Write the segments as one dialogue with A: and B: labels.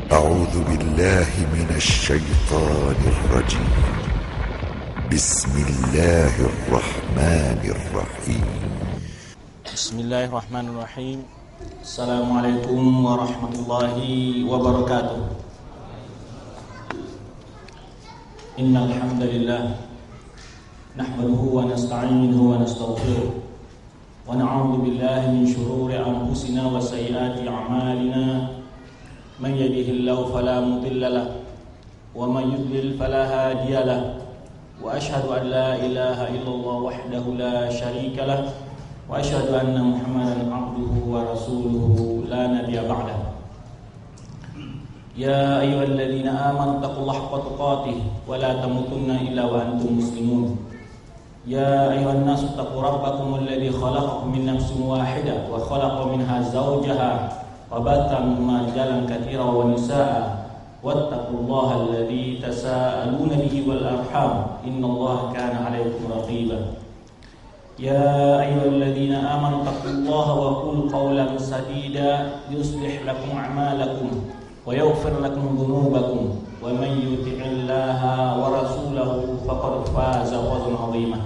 A: أعوذ بالله من الشيطان الرجيم. بسم الله الرحمن الرحيم.
B: بسم الله الرحمن الرحيم. Assalamualaikum warahmatullahi wabarakatuh. Innal hamdalillah nahmaduhu wa nasta'inuhu wa nastaghfiruh wa na'udzu billahi min shururi anfusina wa sayyiati a'malina. Man yahdihillahu fala mudilla lahu wa man yudlil fala hadiya lahu. Wa ashhadu an la ilaha illallah wahdahu la syarika lahu wa asyhadu anna Muhammadan abduhu wa rasuluhu la nabiyya ba'dahu. Ya ayyuhalladzina amanu taqullaha haqqa tuqatih wa la tamutunna illa wa antum muslimun. Ya ayyuhan nasu taqu rabbakumul ladzi khalaqakum min nafsin wahidah wa khalaqa minha zawjaha wa batha minhuma rijalan katsiran wa nisaa'a wattaqullaha alladzi tasaaluna bihi wal arham innallaha kana 'alaykum raqiba. Ya ayyuhalladzina amanu taqullaha wa qulu qawlan sadida yuslih lakum a'malakum wa yaghfir lakum dhunubakum wa man yuti'illaha wa rasulahu faqad faza fawzan 'azima.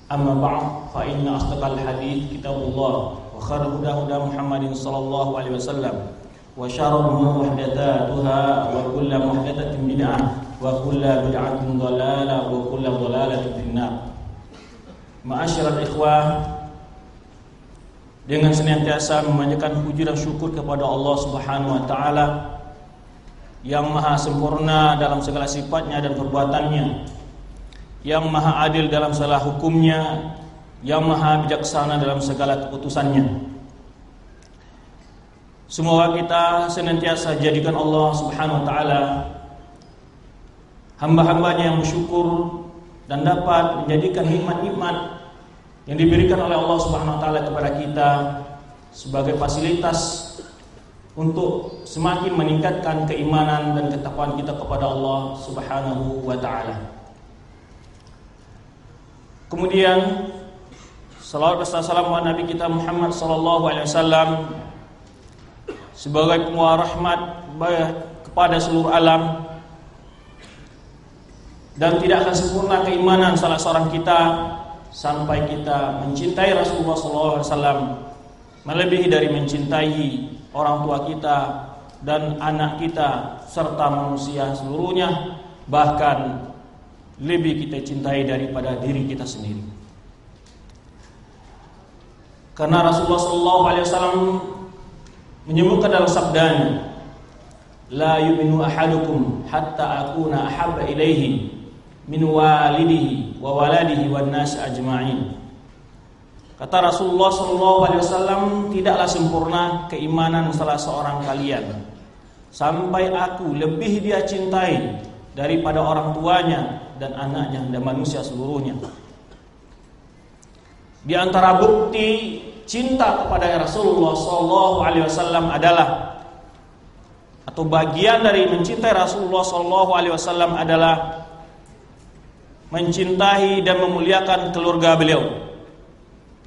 B: Amma ba'd, fa inna asdaqal hadits kitabullah wa khairul huda Muhammadin sallallahu alaihi wasallam wa syarrul umuri muhdatsatuha wa kullu muhdatsatin bid'ah wa kullu bid'atin dhalalah wa kullu dhalalatin finnar. Ma'asyiral ikhwah, dengan senantiasa memanjatkan puji dan syukur kepada Allah Subhanahu wa taala yang maha sempurna dalam segala sifatnya dan perbuatannya, yang maha adil dalam segala hukumnya, yang maha bijaksana dalam segala keputusannya. Semoga kita senantiasa jadikan Allah Subhanahu wa taala hamba-hambanya yang bersyukur dan dapat menjadikan nikmat-nikmat yang diberikan oleh Allah Subhanahu wa taala kepada kita sebagai fasilitas untuk semakin meningkatkan keimanan dan ketakwaan kita kepada Allah Subhanahu wa taala. Kemudian salawat dan salam kepada Nabi kita Muhammad sallallahu alaihi wasallam sebagai pembawa rahmat kepada seluruh alam. Dan tidak akan sempurna keimanan salah seorang kita sampai kita mencintai Rasulullah SAW melebihi dari mencintai orang tua kita dan anak kita serta manusia seluruhnya, bahkan lebih kita cintai daripada diri kita sendiri. Karena Rasulullah SAW menyebutkan dalam sabdanya, la yu'minu ahadukum hatta akuna ahabba ilaihi min walidihi wa waladihi wan nas ajma'in. Kata Rasulullah SAW, tidaklah sempurna keimanan salah seorang kalian sampai aku lebih dia cintai daripada orang tuanya dan anaknya dan manusia seluruhnya. Di antara bukti cinta kepada Rasulullah SAW adalah, atau bagian dari mencintai Rasulullah SAW adalah mencintai dan memuliakan keluarga beliau.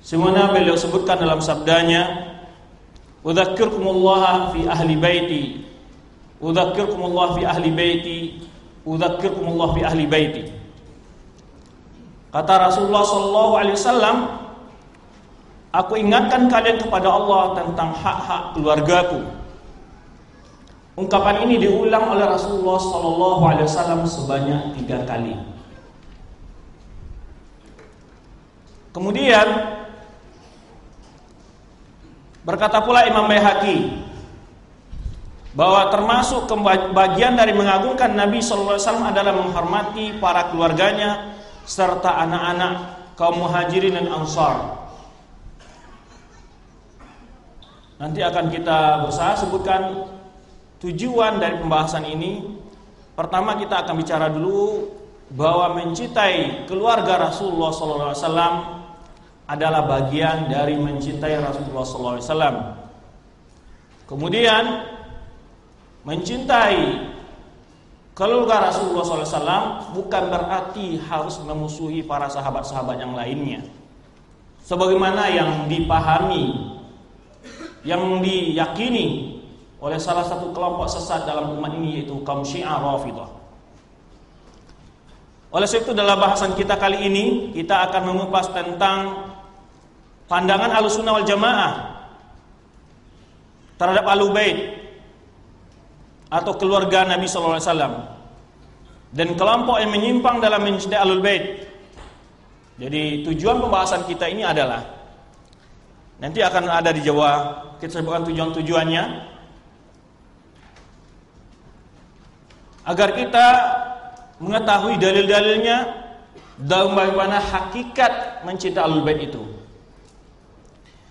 B: Semana beliau sebutkan dalam sabdanya, "Udzakkirukumullah fi ahli baiti, udzakkirukumullah fi ahli baiti, udzakkirukumullah fi ahli baiti." Kata Rasulullah sallallahu alaihi wasallam, aku ingatkan kalian kepada Allah tentang hak-hak keluargaku. Ungkapan ini diulang oleh Rasulullah sallallahu alaihi wasallam sebanyak 3 kali. Kemudian berkata pula Imam Baihaqi bahwa termasuk bagian dari mengagungkan Nabi sallallahu alaihi wasallam adalah menghormati para keluarganya serta anak-anak kaum Muhajirin dan Ansar. Nanti akan kita berusaha sebutkan tujuan dari pembahasan ini. Pertama kita akan bicara dulu bahwa mencintai keluarga Rasulullah SAW adalah bagian dari mencintai Rasulullah SAW. Kemudian mencintai keluarga Rasulullah SAW bukan berarti harus memusuhi para sahabat-sahabat yang lainnya. Sebagaimana yang dipahami, yang diyakini oleh salah satu kelompok sesat dalam umat ini, yaitu kaum Syiah Rafidhah. Oleh sebab itu dalam bahasan kita kali ini kita akan mengupas tentang pandangan Ahlussunnah wal Jamaah terhadap Ahlul Bait atau keluarga Nabi sallallahu alaihi wasallam dan kelompok yang menyimpang dalam mencintai Ahlul Bait. Jadi tujuan pembahasan kita ini adalah, nanti akan ada di Jawa, kita sebutkan tujuan-tujuannya, agar kita mengetahui dalil-dalilnya dan bagaimana hakikat mencintai Ahlul Bait itu.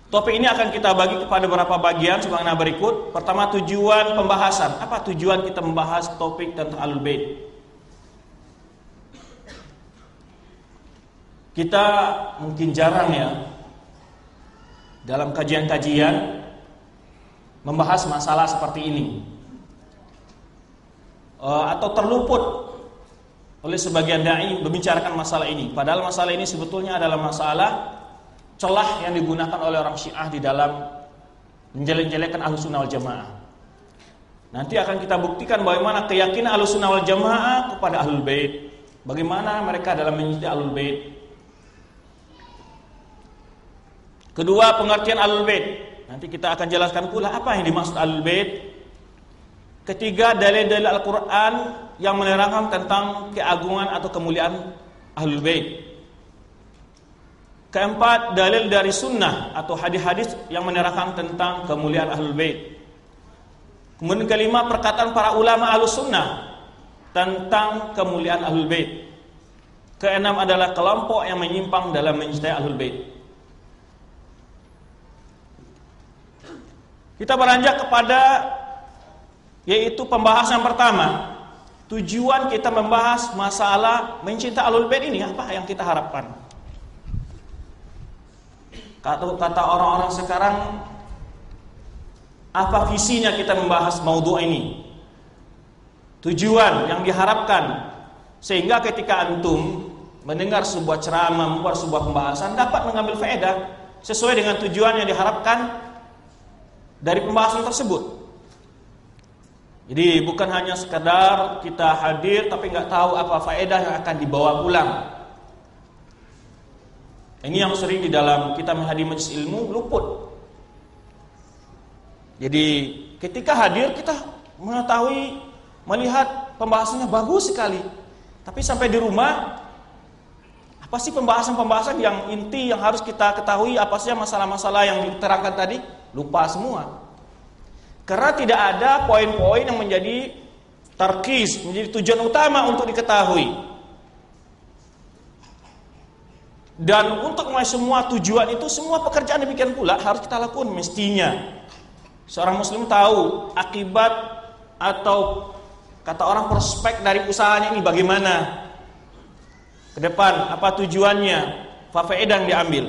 B: Topik ini akan kita bagi kepada beberapa bagian sebagaimana berikut. Pertama, tujuan pembahasan. Apa tujuan kita membahas topik tentang Ahlul Bait? Kita mungkin jarang ya dalam kajian-kajian membahas masalah seperti ini, atau terluput oleh sebagian dai membicarakan masalah ini. Padahal masalah ini sebetulnya adalah masalah celah yang digunakan oleh orang Syiah di dalam menjelek-jelekkan Ahlussunnah wal Jamaah. Nanti akan kita buktikan bagaimana keyakinan Ahlussunnah wal Jamaah kepada Ahlul Bait, bagaimana mereka dalam mencintai Ahlul Bait. Kedua, pengertian Ahlul Bait. Nanti kita akan jelaskan pula apa yang dimaksud Ahlul Bait. Ketiga, dalil-dalil Al-Quran yang menerangkan tentang keagungan atau kemuliaan Ahlul Bait. Keempat, dalil dari sunnah atau hadis-hadis yang menerangkan tentang kemuliaan Ahlul Bait. Kemudian kelima, perkataan para ulama Ahlus Sunnah tentang kemuliaan Ahlul Bait. Keenam adalah kelompok yang menyimpang dalam mencintai Ahlul Bait. Kita beranjak kepada yaitu pembahasan pertama. Tujuan kita membahas masalah mencintai Ahlul Bait ini, apa yang kita harapkan? Kata orang-orang sekarang, apa visinya kita membahas maudhu' ini? Tujuan yang diharapkan sehingga ketika antum mendengar sebuah ceramah, membuat sebuah pembahasan, dapat mengambil faedah sesuai dengan tujuan yang diharapkan dari pembahasan tersebut. Jadi bukan hanya sekadar kita hadir tapi nggak tahu apa faedah yang akan dibawa pulang. Ini yang sering di dalam kita menghadiri majelis ilmu luput. Jadi ketika hadir kita mengetahui, melihat pembahasannya bagus sekali, tapi sampai di rumah, apa sih pembahasan-pembahasan yang inti yang harus kita ketahui, apa sih masalah-masalah yang diterangkan tadi? Lupa semua. Karena tidak ada poin-poin yang menjadi tarkis, menjadi tujuan utama untuk diketahui. Dan untuk semua tujuan itu, semua pekerjaan demikian pula harus kita lakukan mestinya. Seorang muslim tahu akibat atau kata orang prospek dari usahanya ini bagaimana ke depan, apa tujuannya, apa faedah yang diambil.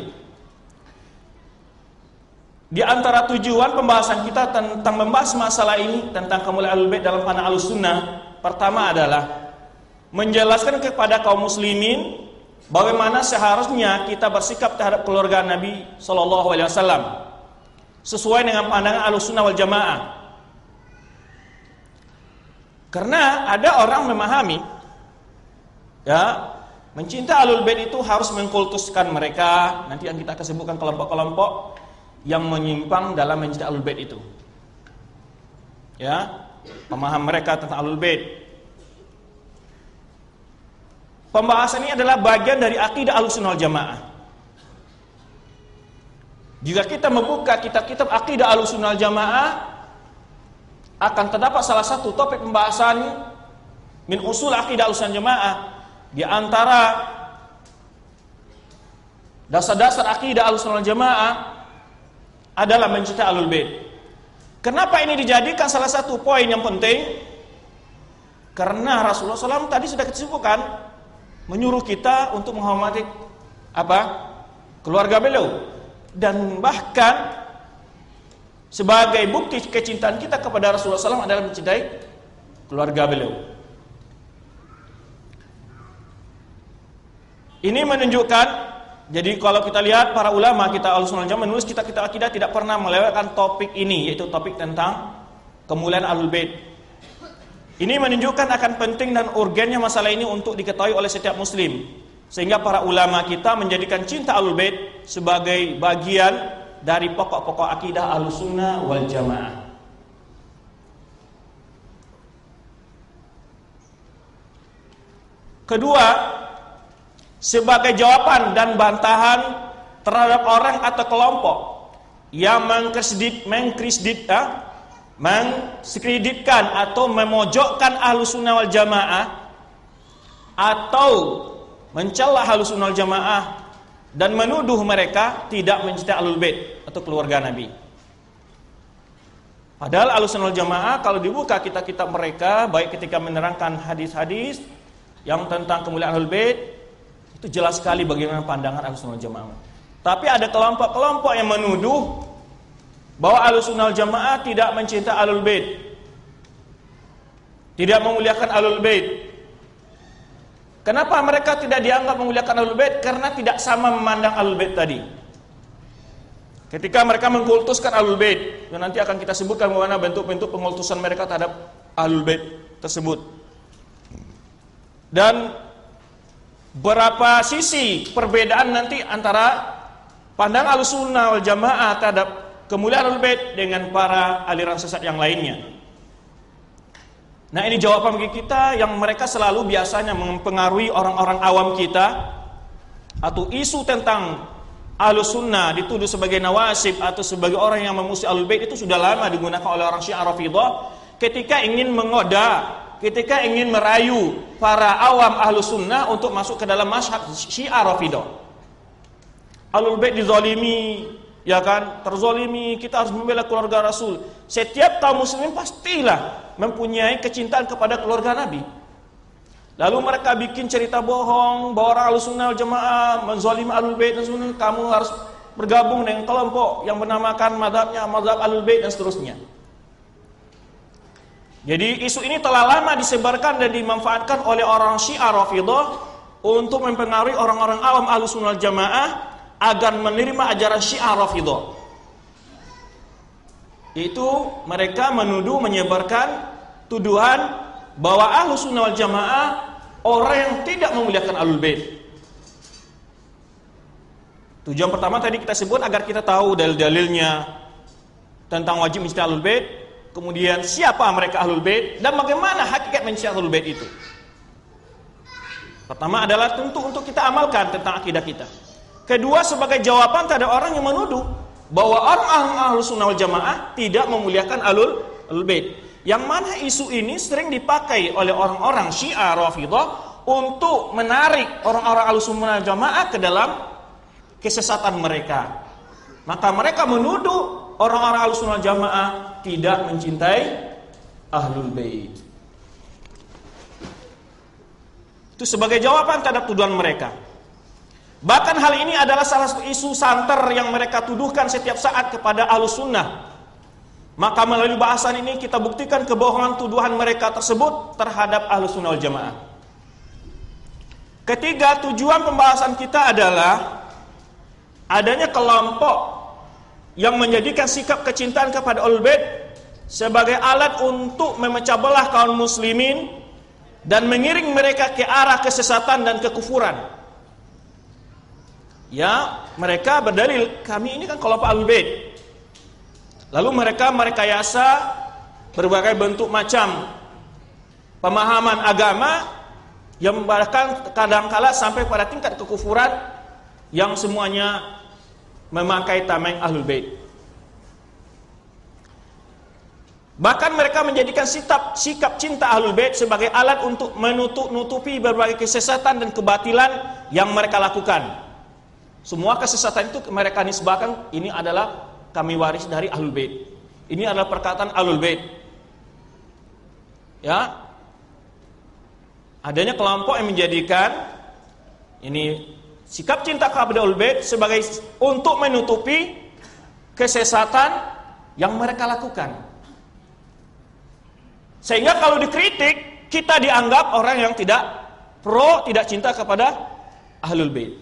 B: Di antara tujuan pembahasan kita tentang membahas masalah ini, tentang kemuliaan Ahlul Bait dalam pandangan Ahlussunnah, pertama adalah menjelaskan kepada kaum muslimin bagaimana seharusnya kita bersikap terhadap keluarga Nabi SAW sesuai dengan pandangan Ahlussunnah wal Jamaah. Karena ada orang memahami, ya, mencintai Ahlul Bait itu harus mengkultuskan mereka. Nanti yang kita akan sebutkan kelompok-kelompok yang menyimpang dalam mencintai Ahlul Bait itu. Ya, pemahaman mereka tentang Ahlul Bait. Pembahasan ini adalah bagian dari akidah Ahlussunnah wal Jamaah. Jika kita membuka kitab-kitab akidah Ahlussunnah wal Jamaah, akan terdapat salah satu topik pembahasan min usul akidah Ahlussunnah wal Jamaah. Di antara dasar-dasar akidah Ahlussunnah wal Jamaah adalah mencintai Ahlul Bait. Kenapa ini dijadikan salah satu poin yang penting? Karena Rasulullah SAW tadi sudah kita sebutkan, menyuruh kita untuk menghormati apa? Keluarga beliau. Dan bahkan sebagai bukti kecintaan kita kepada Rasulullah SAW adalah mencintai keluarga beliau. Ini menunjukkan, jadi kalau kita lihat para ulama kita Ahlussunnah wal Jamaah menulis kitab-kitab akidah tidak pernah melewatkan topik ini, yaitu topik tentang kemuliaan Ahlul Bait. Ini menunjukkan akan penting dan urgennya masalah ini untuk diketahui oleh setiap muslim, sehingga para ulama kita menjadikan cinta Ahlul Bait sebagai bagian dari pokok-pokok akidah Ahlussunnah wal Jamaah. Kedua, sebagai jawaban dan bantahan terhadap orang atau kelompok yang mengkreditkan atau memojokkan Ahlussunnah wal Jamaah atau mencela Ahlussunnah wal Jamaah dan menuduh mereka tidak mencintai Ahlul Bait atau keluarga Nabi. Padahal Ahlussunnah wal Jamaah kalau dibuka kitab-kitab mereka, baik ketika menerangkan hadis-hadis yang tentang kemuliaan Ahlul Bait, itu jelas sekali bagaimana pandangan Ahlussunnah wal Jamaah. Tapi ada kelompok-kelompok yang menuduh bahwa Ahlussunnah wal Jamaah tidak mencintai Ahlul Bait, tidak memuliakan Ahlul Bait. Kenapa mereka tidak dianggap memuliakan Ahlul Bait? Karena tidak sama memandang Ahlul Bait tadi. Ketika mereka mengkultuskan Ahlul Bait, dan nanti akan kita sebutkan bagaimana bentuk-bentuk pengkultusan mereka terhadap Ahlul Bait tersebut. Dan berapa sisi perbedaan nanti antara pandangan Ahlussunnah wal Jamaah terhadap kemuliaan Ahlul Bait dengan para aliran sesat yang lainnya. Nah, ini jawaban bagi kita yang mereka selalu biasanya mempengaruhi orang-orang awam kita, atau isu tentang Ahlussunnah dituduh sebagai nawasib atau sebagai orang yang memusuhi Ahlul Bait itu sudah lama digunakan oleh orang Syiah Rafidhah ketika ingin menggoda, ketika ingin merayu para awam Ahlussunnah untuk masuk ke dalam mazhab Syiah Rafidhah. Ahlul Bait dizalimi, ya kan, terzalimi, kita harus membela keluarga Rasul. Setiap kaum muslimin pastilah mempunyai kecintaan kepada keluarga Nabi. Lalu mereka bikin cerita bohong bahwa orang Ahlussunnah wal Jamaah menzalimi Ahlul Bait dan sebagainya, kamu harus bergabung dengan kelompok yang menamakan mazhabnya mazhab Ahlul Bait dan seterusnya. Jadi isu ini telah lama disebarkan dan dimanfaatkan oleh orang Syiah Rafidhah untuk mempengaruhi orang-orang awam Ahlussunnah wal Jamaah agar menerima ajaran Syiah Rafidhah. Itu mereka menuduh, menyebarkan tuduhan bahwa Ahlussunnah wal Jamaah orang yang tidak memuliakan Ahlul Bait. Tujuan pertama tadi kita sebut agar kita tahu dalil-dalilnya tentang wajib mencintai Ahlul Bait, kemudian siapa mereka Ahlul Bait dan bagaimana hakikat mencintai Ahlul Bait itu. Pertama adalah tentu untuk kita amalkan tentang akidah kita. Kedua, sebagai jawaban terhadap orang yang menuduh bahwa orang Ahlussunnah wal Jamaah tidak memuliakan Ahlul Bait. Yang mana isu ini sering dipakai oleh orang-orang Syiah Rafidhah untuk menarik orang-orang Ahlussunnah wal Jamaah ke dalam kesesatan mereka. Maka mereka menuduh orang-orang Ahlussunnah wal Jamaah tidak mencintai Ahlul Bait. Itu sebagai jawaban terhadap tuduhan mereka. Bahkan hal ini adalah salah satu isu santer yang mereka tuduhkan setiap saat kepada Ahlussunnah. Maka melalui bahasan ini kita buktikan kebohongan tuduhan mereka tersebut terhadap Ahlussunnah wal Jamaah. Ketiga, tujuan pembahasan kita adalah adanya kelompok yang menjadikan sikap kecintaan kepada Ahlul Bait sebagai alat untuk memecah belah kaum muslimin dan mengiring mereka ke arah kesesatan dan kekufuran. Ya, mereka berdalil, kami ini kan kelompok Ahlul Bait. Lalu mereka merekayasa berbagai bentuk macam pemahaman agama yang bahkan kadang-kala sampai pada tingkat kekufuran yang semuanya memakai tameng Ahlul Bait. Bahkan mereka menjadikan sikap cinta Ahlul Bait sebagai alat untuk menutupi berbagai kesesatan dan kebatilan yang mereka lakukan. Semua kesesatan itu mereka nisbahkan, ini adalah kami waris dari Ahlul Bait. Ini adalah perkataan Ahlul Bait. Ya. Adanya kelompok yang menjadikan ini sikap cinta kepada Ahlul Bait sebagai untuk menutupi kesesatan yang mereka lakukan. Sehingga kalau dikritik, kita dianggap orang yang tidak cinta kepada Ahlul Bait.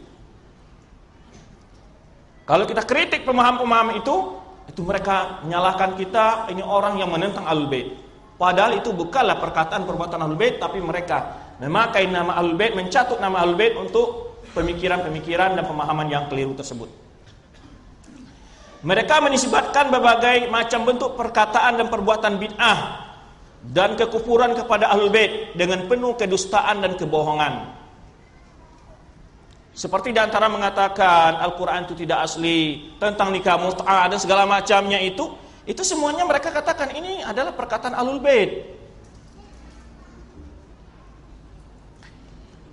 B: Kalau kita kritik pemahaman-pemahaman itu, Itu mereka menyalahkan kita, ini orang yang menentang Ahlul Bait. Padahal itu bukanlah perkataan perbuatan Ahlul Bait, tapi mereka memakai nama Ahlul Bait, mencatut nama Ahlul Bait untuk pemikiran-pemikiran dan pemahaman yang keliru tersebut. Mereka menisbatkan berbagai macam bentuk perkataan dan perbuatan bid'ah dan kekufuran kepada Ahlul Bait dengan penuh kedustaan dan kebohongan. Seperti diantara mengatakan Al-Quran itu tidak asli, tentang nikah mut'ah dan segala macamnya itu semuanya mereka katakan ini adalah perkataan Ahlul Bait.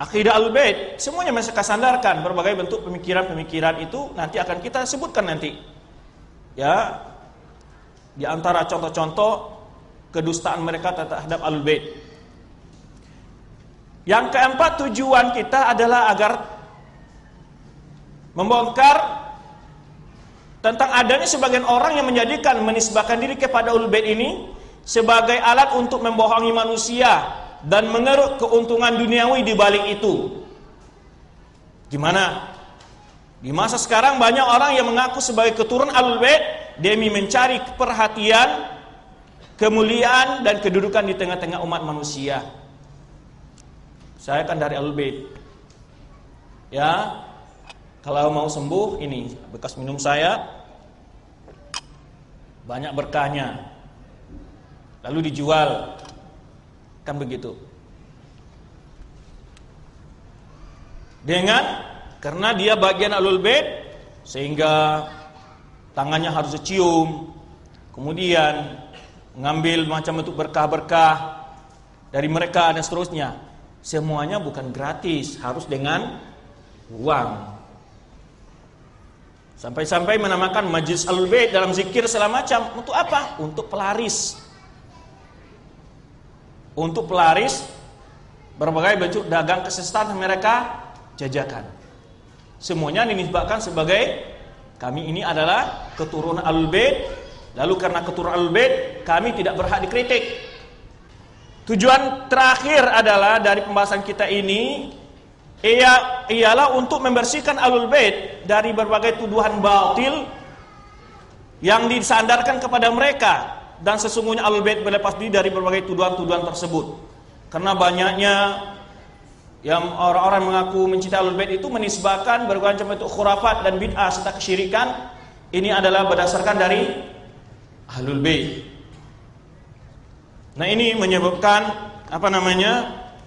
B: Akidah Ahlul Bait semuanya mereka sandarkan, berbagai bentuk pemikiran-pemikiran itu nanti akan kita sebutkan nanti. Ya, di antara contoh-contoh kedustaan mereka terhadap Ahlul Bait. Yang keempat, tujuan kita adalah agar membongkar tentang adanya sebagian orang yang menisbahkan diri kepada Ahlul Bait ini sebagai alat untuk membohongi manusia dan mengeruk keuntungan duniawi di balik itu. Gimana? Di masa sekarang banyak orang yang mengaku sebagai keturunan Ahlul Bait demi mencari perhatian, kemuliaan dan kedudukan di tengah-tengah umat manusia. Saya kan dari Ahlul Bait. Ya, kalau mau sembuh, ini bekas minum saya, banyak berkahnya, lalu dijual, kan begitu. Karena dia bagian Ahlul Bait, sehingga tangannya harus dicium, kemudian mengambil macam bentuk berkah-berkah dari mereka dan seterusnya. Semuanya bukan gratis, harus dengan uang. Sampai-sampai menamakan majlis Ahlul Bait dalam zikir segala macam. Untuk apa? Untuk pelaris. Untuk pelaris berbagai bentuk dagang kesesatan mereka jajakan. Semuanya dinisbahkan sebagai kami ini adalah keturunan Ahlul Bait. Lalu karena keturunan Ahlul Bait, kami tidak berhak dikritik. Tujuan terakhir adalah dari pembahasan kita ini ialah untuk membersihkan Ahlul Bait dari berbagai tuduhan batil yang disandarkan kepada mereka, dan sesungguhnya Ahlul Bait berlepas diri dari berbagai tuduhan-tuduhan tersebut. Karena banyaknya yang orang-orang mengaku mencintai Ahlul Bait itu menisbahkan berbagai macam bentuk khurafat dan bid'ah serta kesyirikan. Ini adalah berdasarkan dari Ahlul Bait. Nah, ini menyebabkan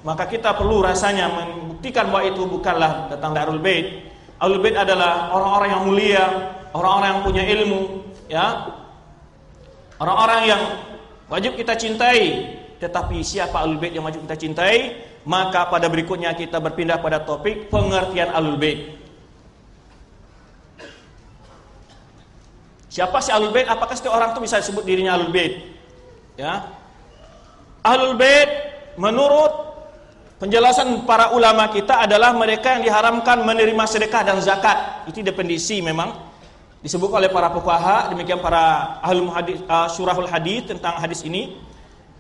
B: maka kita perlu rasanya membuktikan bahwa itu bukanlah datang dari Ahlul Bait. Ahlul Bait adalah orang-orang yang mulia, orang-orang yang punya ilmu, ya. Orang-orang yang wajib kita cintai. Tetapi siapa Ahlul Bait yang wajib kita cintai? Maka pada berikutnya kita berpindah pada topik pengertian Ahlul Bait. Siapa sih Ahlul Bait? Apakah setiap orang itu bisa disebut dirinya Ahlul Bait? Ya. Ahlul Bait menurut penjelasan para ulama kita adalah mereka yang diharamkan menerima sedekah dan zakat. Itu definisi memang disebut oleh para fuqaha, demikian para ahlul hadis, syurahul hadis tentang hadis ini.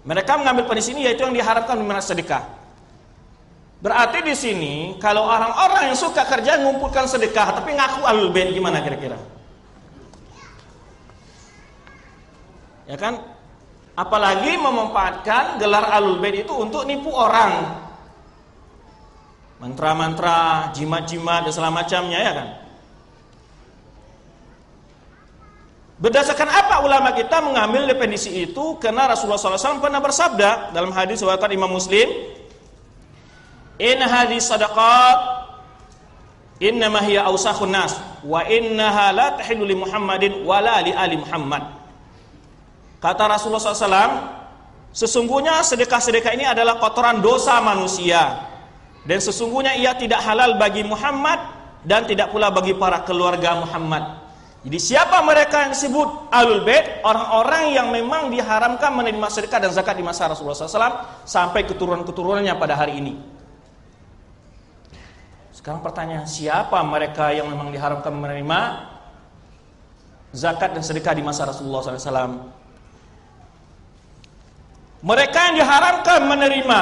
B: Mereka mengambil pada sini yaitu yang diharamkan menerima sedekah. Berarti di sini kalau orang-orang yang suka kerja mengumpulkan sedekah tapi ngaku Ahlul Bait, gimana kira-kira? Ya kan? Apalagi memanfaatkan gelar Ahlul Bait itu untuk nipu orang. Mantra-mantra, jimat-jimat dan segala macamnya, ya kan? Berdasarkan apa ulama kita mengambil definisi itu? Karena Rasulullah SAW pernah bersabda dalam hadis riwayat Imam Muslim, "In hadhihi sadaqat innama hiya awsakhun nas wa innaha la tahillu li Muhammadin wa la li ali Muhammad." Kata Rasulullah SAW, sesungguhnya sedekah-sedekah ini adalah kotoran dosa manusia, dan sesungguhnya ia tidak halal bagi Muhammad dan tidak pula bagi para keluarga Muhammad. Jadi siapa mereka yang disebut Ahlul Bait? Orang-orang yang memang diharamkan menerima sedekah dan zakat di masa Rasulullah SAW sampai keturunan-keturunannya pada hari ini. Sekarang pertanyaan, siapa mereka yang memang diharamkan menerima zakat dan sedekah di masa Rasulullah SAW? Mereka yang diharamkan menerima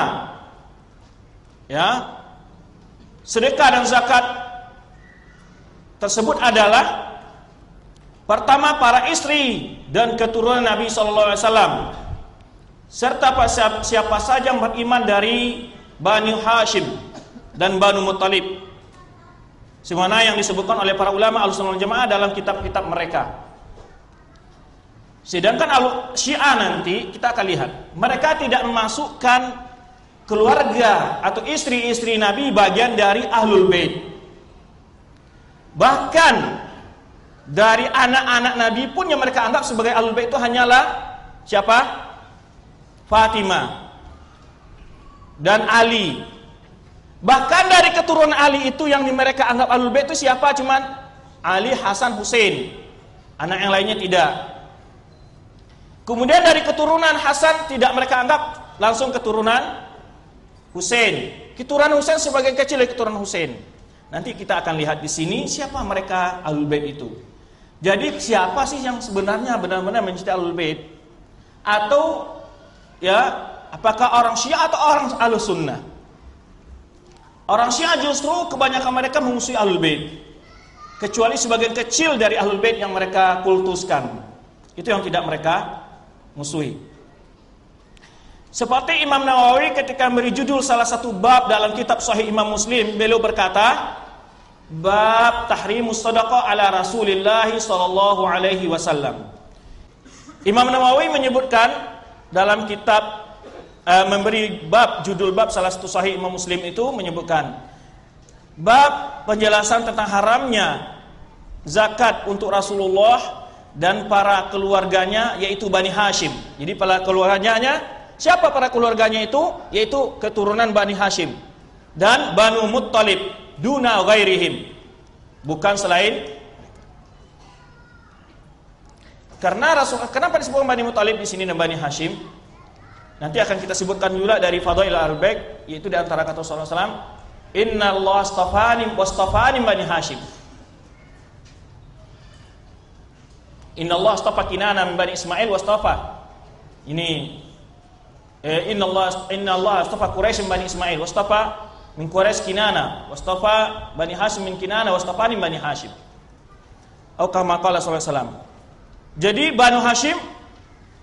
B: sedekah dan zakat tersebut adalah Pertama, para istri dan keturunan Nabi SAW, serta siapa saja yang beriman dari Bani Hashim dan Banu Muttalib, sebagaimana yang disebutkan oleh para ulama Ahlussunnah wal Jamaah dalam kitab-kitab mereka. Sedangkan Syiah nanti kita akan lihat, mereka tidak memasukkan keluarga atau istri-istri Nabi bagian dari Ahlul Bait. Bahkan dari anak-anak Nabi pun yang mereka anggap sebagai Ahlul Bait itu hanyalah siapa? Fatimah dan Ali. Bahkan dari keturunan Ali itu yang mereka anggap Ahlul Bait itu siapa? Cuman Ali, Hasan, Husain. Anak yang lainnya tidak. Kemudian dari keturunan Hasan tidak mereka anggap langsung keturunan Husain. Keturunan Husain sebagai kecil dari keturunan Husain. Nanti kita akan lihat di sini siapa mereka Ahlul Bait itu. Jadi siapa sih yang sebenarnya benar-benar mencintai Ahlul Bait? Atau ya, apakah orang Syiah atau orang Ahlus Sunnah? Orang Syiah justru kebanyakan mereka memusuhi Ahlul Bait, kecuali sebagian kecil dari Ahlul Bait yang mereka kultuskan. Itu yang tidak mereka musuhi. Seperti Imam Nawawi ketika memberi judul salah satu bab dalam kitab Sahih Imam Muslim, beliau berkata, bab tahrimus shadaqah ala Rasulillah sallallahu alaihi wasallam. Imam Nawawi menyebutkan dalam kitab memberi bab, judul bab salah satu Sahih Imam Muslim itu menyebutkan bab penjelasan tentang haramnya zakat untuk Rasulullah dan para keluarganya, yaitu Bani Hashim. Jadi para keluarganya, siapa para keluarganya itu? Yaitu keturunan Bani Hashim dan Banu Muttalib duna ghairihim, bukan selain. Karena kenapa disebut Bani Muttalib di sini dan Bani Hashim? Nanti akan kita sebutkan juga dari Fadail al-Bait, yaitu di antara kata Rasulullah SAW, Inna Allah astafani wastafani Bani Hashim. Inna Allah astafa Kinana min Bani Ismail wastafa. Ini Inna Allah astafa Quraisy min Bani Ismail wastafa min Quraisy Kinana wastafa Bani Hashim min Kinana wastafani Bani Hashim. Atau kama qala sallallahu alaihi wasallam. Jadi Banu Hashim,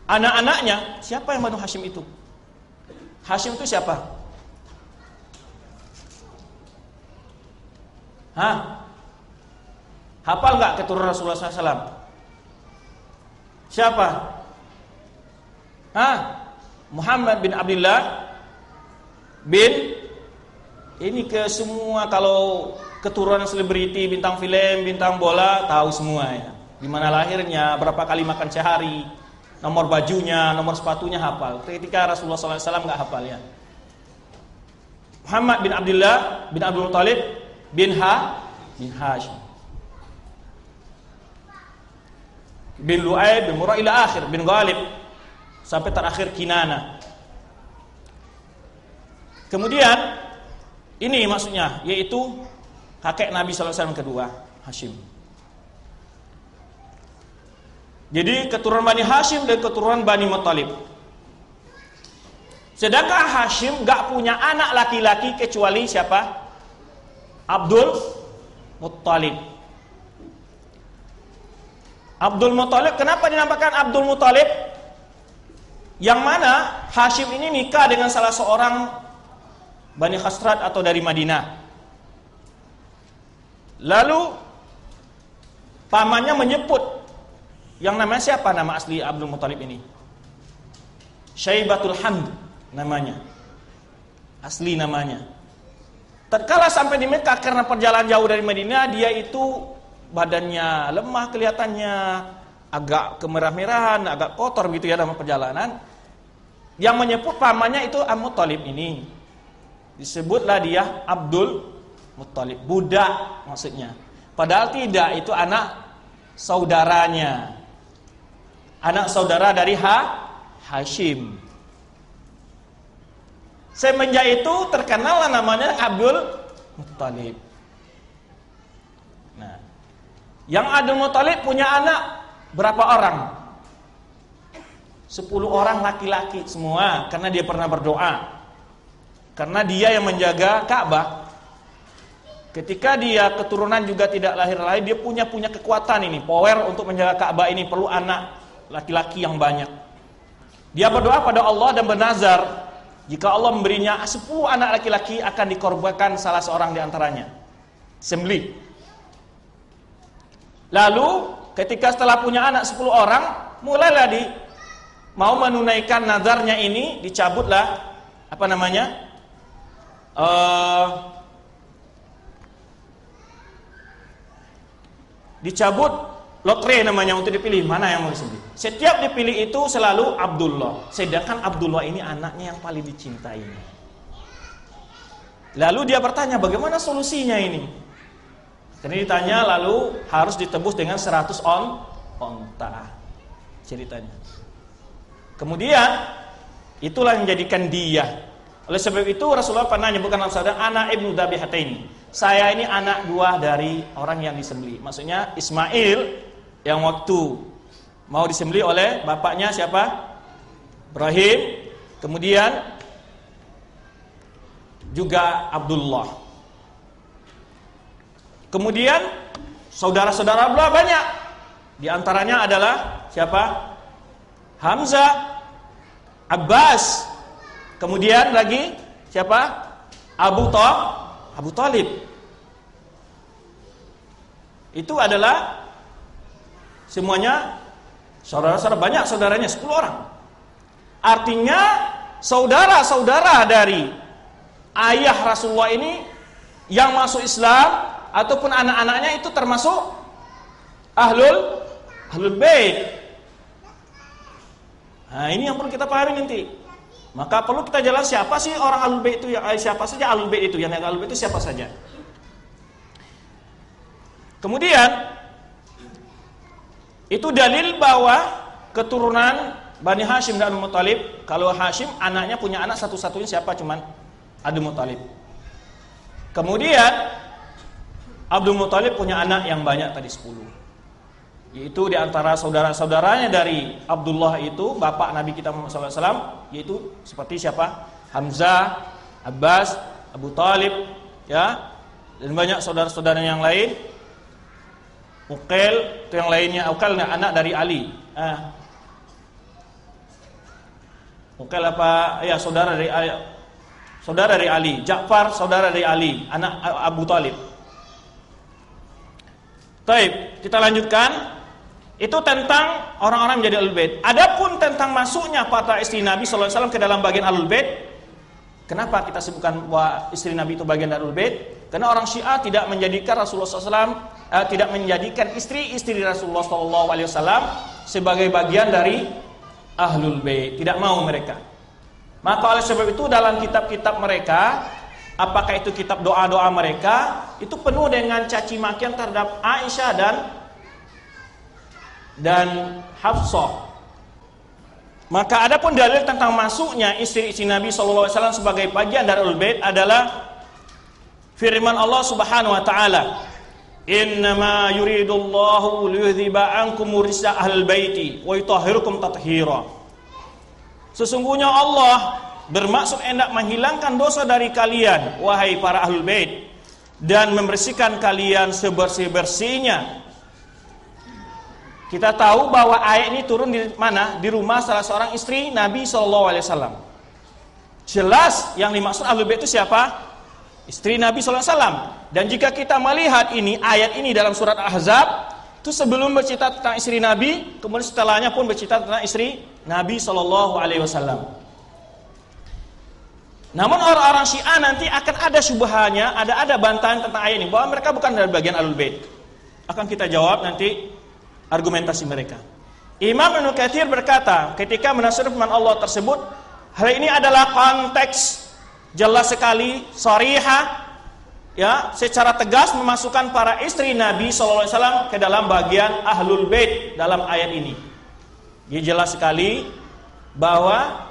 B: anak-anaknya, siapa yang Banu Hashim itu? Hashim itu siapa? Hah? Hafal nggak keturunan Rasulullah SAW? Siapa? Hah? Muhammad bin Abdullah bin, ini ke semua, kalau keturunan selebriti, bintang film, bintang bola, tahu semua ya. Di mana lahirnya, berapa kali makan sehari, nomor bajunya, nomor sepatunya hafal. Ketika Rasulullah SAW nggak hafal ya. Muhammad bin Abdullah bin Abdul Muttalib bin Hashim bin Lu'ay bin Murrah ila akhir bin Ghalib sampai terakhir Kinana. Kemudian ini maksudnya, yaitu kakek Nabi SAW kedua, Hashim. Jadi keturunan Bani Hashim dan keturunan Bani Muttalib. Sedangkan Hashim gak punya anak laki-laki kecuali siapa? Abdul Muttalib. Abdul Muttalib, kenapa dinamakan Abdul Muttalib? Yang mana Hashim ini nikah dengan salah seorang Bani Khazraj atau dari Madinah. Lalu pamannya menyebut, yang namanya siapa nama asli Abdul Muttalib ini? Syaibatul Hamd namanya. Asli namanya. Tatkala sampai di Mekah karena perjalanan jauh dari Madinah, dia itu badannya lemah kelihatannya, agak kemerah-merahan, agak kotor gitu ya dalam perjalanan. Yang menyebut pamannya itu Muttalib ini. Disebutlah dia Abdul Muttalib, budak maksudnya. Padahal tidak, itu anak saudaranya. Anak saudara dari Hashim. Semenjak itu terkenallah namanya Abdul Muttalib. Nah, yang Abdul Muttalib punya anak berapa orang? 10 orang laki-laki semua, karena dia pernah berdoa. Karena dia yang menjaga Ka'bah. ketika dia keturunan juga tidak lahir, dia punya kekuatan ini, power untuk menjaga Ka'bah ini, perlu anak laki-laki yang banyak. Dia berdoa pada Allah dan bernazar, jika Allah memberinya 10 anak laki-laki akan dikorbankan salah seorang di antaranya, sembelih. Lalu ketika setelah punya anak 10 orang, mulailah mau menunaikan nazarnya ini, dicabutlah dicabut lotre namanya untuk dipilih mana yang mau disembelih. Setiap dipilih itu selalu Abdullah, sedangkan Abdullah ini anaknya yang paling dicintai. Lalu dia bertanya, bagaimana solusinya ini? Karena ditanya, lalu harus ditebus dengan 100 onta ceritanya. Kemudian itulah yang menjadikan dia. Oleh sebab itu Rasulullah pernah menyebutkan dalam sabda, ana ibnu Dabihataini. Saya ini anak 2 dari orang yang disembelih. Maksudnya Ismail yang waktu mau disembelih oleh bapaknya siapa? Ibrahim. Kemudian juga Abdullah. Kemudian saudara-saudara Abdullah banyak. Di antaranya adalah siapa? Hamzah, Abbas. Kemudian lagi siapa? Abu Thalib. Itu adalah semuanya saudara-saudara, banyak saudaranya, 10 orang. Artinya saudara-saudara dari ayah Rasulullah ini yang masuk Islam ataupun anak-anaknya itu termasuk ahlul bait. Nah, ini yang perlu kita pahami nanti. Maka perlu kita jelas siapa sih orang ahlul bait itu, siapa saja ahlul bait itu, yang ahlul bait itu siapa saja. Kemudian itu dalil bahwa keturunan Bani Hashim dan Abdul Muthalib, kalau Hashim anaknya punya anak satu-satunya siapa? Cuman Abdul Muthalib. Kemudian Abdul Muthalib punya anak yang banyak tadi 10. Yaitu di antara saudara-saudaranya dari Abdullah itu bapak Nabi kita Muhammad SAW, yaitu seperti siapa? Hamzah, Abbas, Abu Thalib, ya, dan banyak saudara-saudara yang lain. Uqail itu yang lainnya. Uqail anak dari Ali. Uqail apa? Ya, saudara dari Ali. Ja'far saudara dari Ali, anak Abu Thalib. Baik, kita lanjutkan. Itu tentang orang-orang menjadi ahlul bait. Adapun tentang masuknya para istri Nabi SAW ke dalam bagian ahlul bait, kenapa kita sebutkan bahwa istri Nabi itu bagian dari ahlul bait? Karena orang Syiah tidak menjadikan Rasulullah SAW, tidak menjadikan istri-istri Rasulullah SAW sebagai bagian dari ahlul bait. Tidak mau mereka. Maka oleh sebab itu dalam kitab-kitab mereka, apakah itu kitab doa-doa mereka, itu penuh dengan caci makian terhadap Aisyah dan Hafsah. Maka adapun dalil tentang masuknya istri-istri Nabi SAW sebagai bagian dari ahlul bait adalah firman Allah Subhanahu wa taala, "Innama yuridullahu liyudhiba ankum rijsa ahlul baiti wa yutahhirukum tathira." Sesungguhnya Allah bermaksud hendak menghilangkan dosa dari kalian, wahai para ahlul bait, dan membersihkan kalian sebersih-bersihnya. Kita tahu bahwa ayat ini turun di mana? Di rumah salah seorang istri Nabi SAW. Jelas yang dimaksud ahlul bait itu siapa? Istri Nabi SAW. Dan jika kita melihat ini, ayat ini dalam surat Ahzab, itu sebelum bercerita tentang istri Nabi, kemudian setelahnya pun bercerita tentang istri Nabi SAW. Namun orang-orang Syiah nanti akan ada syubhahnya, ada bantahan tentang ayat ini, bahwa mereka bukan dari bagian ahlul bait. Akan kita jawab nanti argumentasi mereka. Imam Ibnu Katsir berkata, ketika menafsir firman Allah tersebut, hal ini adalah konteks jelas sekali, sharihah, ya, secara tegas memasukkan para istri Nabi SAW ke dalam bagian ahlul bait dalam ayat ini. Dia jelas sekali bahwa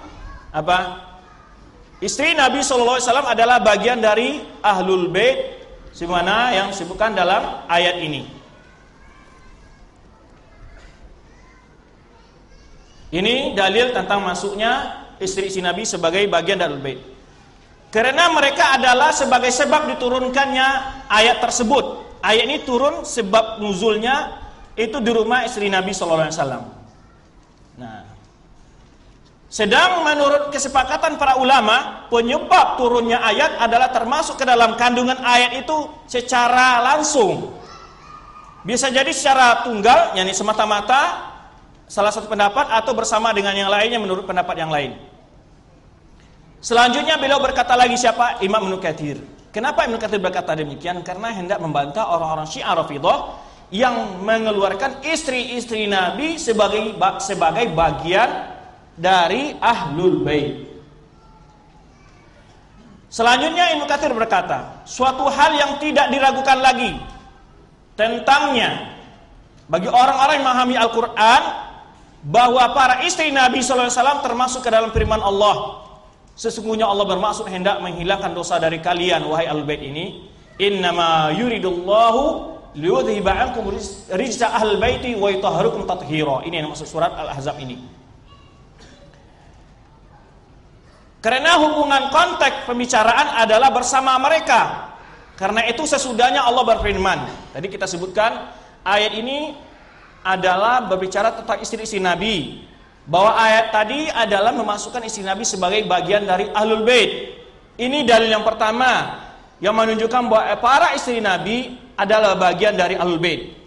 B: istri Nabi SAW adalah bagian dari ahlul bait, sebagaimana yang disebutkan dalam ayat ini. Ini dalil tentang masuknya istri-istri Nabi sebagai bagian dari ahlul bait. Karena mereka adalah sebagai sebab diturunkannya ayat tersebut. Ayat ini turun sebab nuzulnya itu di rumah istri Nabi SAW. Nah, sedang menurut kesepakatan para ulama, penyebab turunnya ayat adalah termasuk ke dalam kandungan ayat itu secara langsung. Bisa jadi secara tunggal, yakni semata-mata salah satu pendapat, atau bersama dengan yang lainnya menurut pendapat yang lain. Selanjutnya beliau berkata lagi, siapa? Imam Ibnu Katsir. Kenapa Ibnu Katsir berkata demikian? Karena hendak membantah orang-orang Syiah Rafidhah yang mengeluarkan istri-istri Nabi sebagai bagian dari Ahlul Bait. Selanjutnya Ibnu Katsir berkata, suatu hal yang tidak diragukan lagi tentangnya bagi orang-orang yang memahami Al-Quran, bahwa para istri Nabi SAW termasuk ke dalam firman Allah. Sesungguhnya Allah bermaksud hendak menghilangkan dosa dari kalian, wahai Ahlul Bait ini. Innama yuridullahu liyudhiba ankum rijsa ahlul baiti wa yutahhirukum tathira. Ini yang maksud surat Al-Ahzab ini. Karena hubungan konteks pembicaraan adalah bersama mereka. Karena itu sesudahnya Allah berfirman. Tadi kita sebutkan ayat ini adalah berbicara tentang istri-istri Nabi. Bahwa ayat tadi adalah memasukkan istri Nabi sebagai bagian dari Ahlul Bait. Ini dalil yang pertama yang menunjukkan bahwa para istri Nabi adalah bagian dari Ahlul Bait.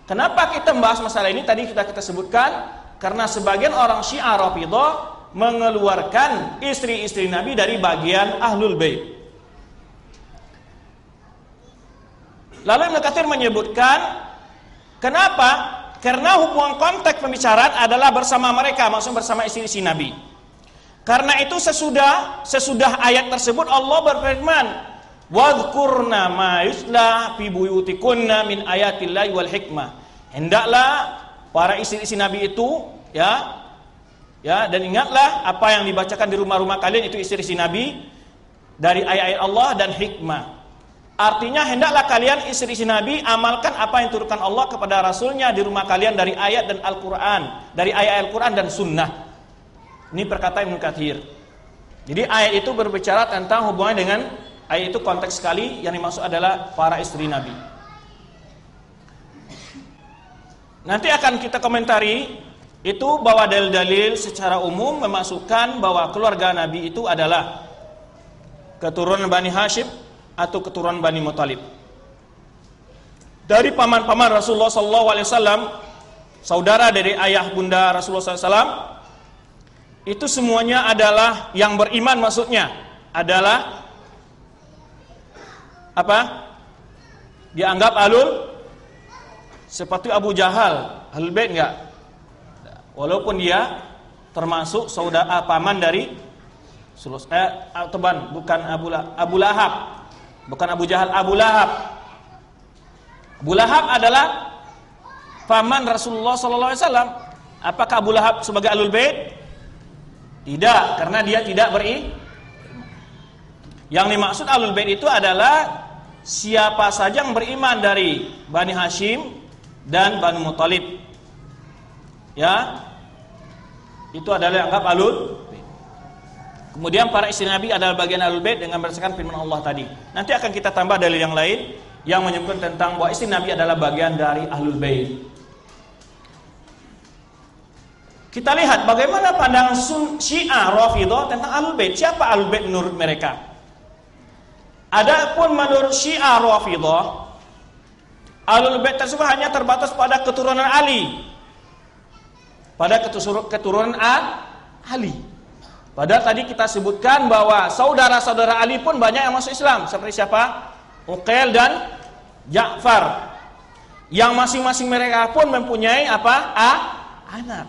B: Kenapa kita membahas masalah ini? Tadi kita sebutkan karena sebagian orang Syiah Rafidhah mengeluarkan istri-istri Nabi dari bagian Ahlul Bait. Lalu Ibnu Katsir menyebutkan kenapa? Karena hubungan konteks pembicaraan adalah bersama mereka, maksudnya bersama istri-istri Nabi. Karena itu sesudah ayat tersebut Allah berfirman, "Wadhkurna ma yutla fi buyutikunna min ayatillahi wal hikmah." Hendaklah para istri-istri Nabi itu ya dan ingatlah apa yang dibacakan di rumah-rumah kalian itu istri-istri Nabi dari ayat-ayat Allah dan hikmah. Artinya hendaklah kalian istri-istri Nabi amalkan apa yang diturunkan Allah kepada Rasulnya di rumah kalian dari ayat dan Al-Quran, dari ayat Al-Quran dan Sunnah. Ini perkataan Ibnu Katsir. Jadi ayat itu berbicara tentang hubungan dengan ayat itu konteks sekali, yang dimaksud adalah para istri Nabi. Nanti akan kita komentari itu bahwa dalil-dalil secara umum memasukkan bahwa keluarga Nabi itu adalah keturunan Bani Hashim atau keturunan Bani Muthalib. Dari paman-paman Rasulullah SAW, saudara dari ayah bunda Rasulullah SAW, itu semuanya adalah yang beriman, maksudnya adalah apa? Dianggap ahlul, seperti Abu Jahal, Ahlul Bait enggak? Walaupun dia termasuk saudara paman dari bukan Abu Lahab. Bukan Abu Jahal, Abu Lahab. Abu Lahab adalah paman Rasulullah SAW. Apakah Abu Lahab sebagai Ahlul Bait? Tidak, karena dia tidak beriman. Yang dimaksud Ahlul Bait itu adalah siapa saja yang beriman dari Bani Hashim dan Bani Muthalib. Ya, itu adalah anggap Ahlul Bait. Kemudian para istri Nabi adalah bagian Ahlul Bait dengan berdasarkan firman Allah tadi. Nanti akan kita tambah dalil yang lain yang menyebutkan tentang bahwa istri Nabi adalah bagian dari Ahlul Bait. Kita lihat bagaimana pandangan Syiah Rafidhah tentang Ahlul Bait. Siapa Ahlul Bait menurut mereka? Adapun menurut Syiah Rafidhah, Ahlul Bait tersebut hanya terbatas pada keturunan Ali. Pada keturunan Ali. Padahal tadi kita sebutkan bahwa saudara-saudara Ali pun banyak yang masuk Islam. Seperti siapa? Uqail dan Ja'far. Yang masing-masing mereka pun mempunyai apa? Anak.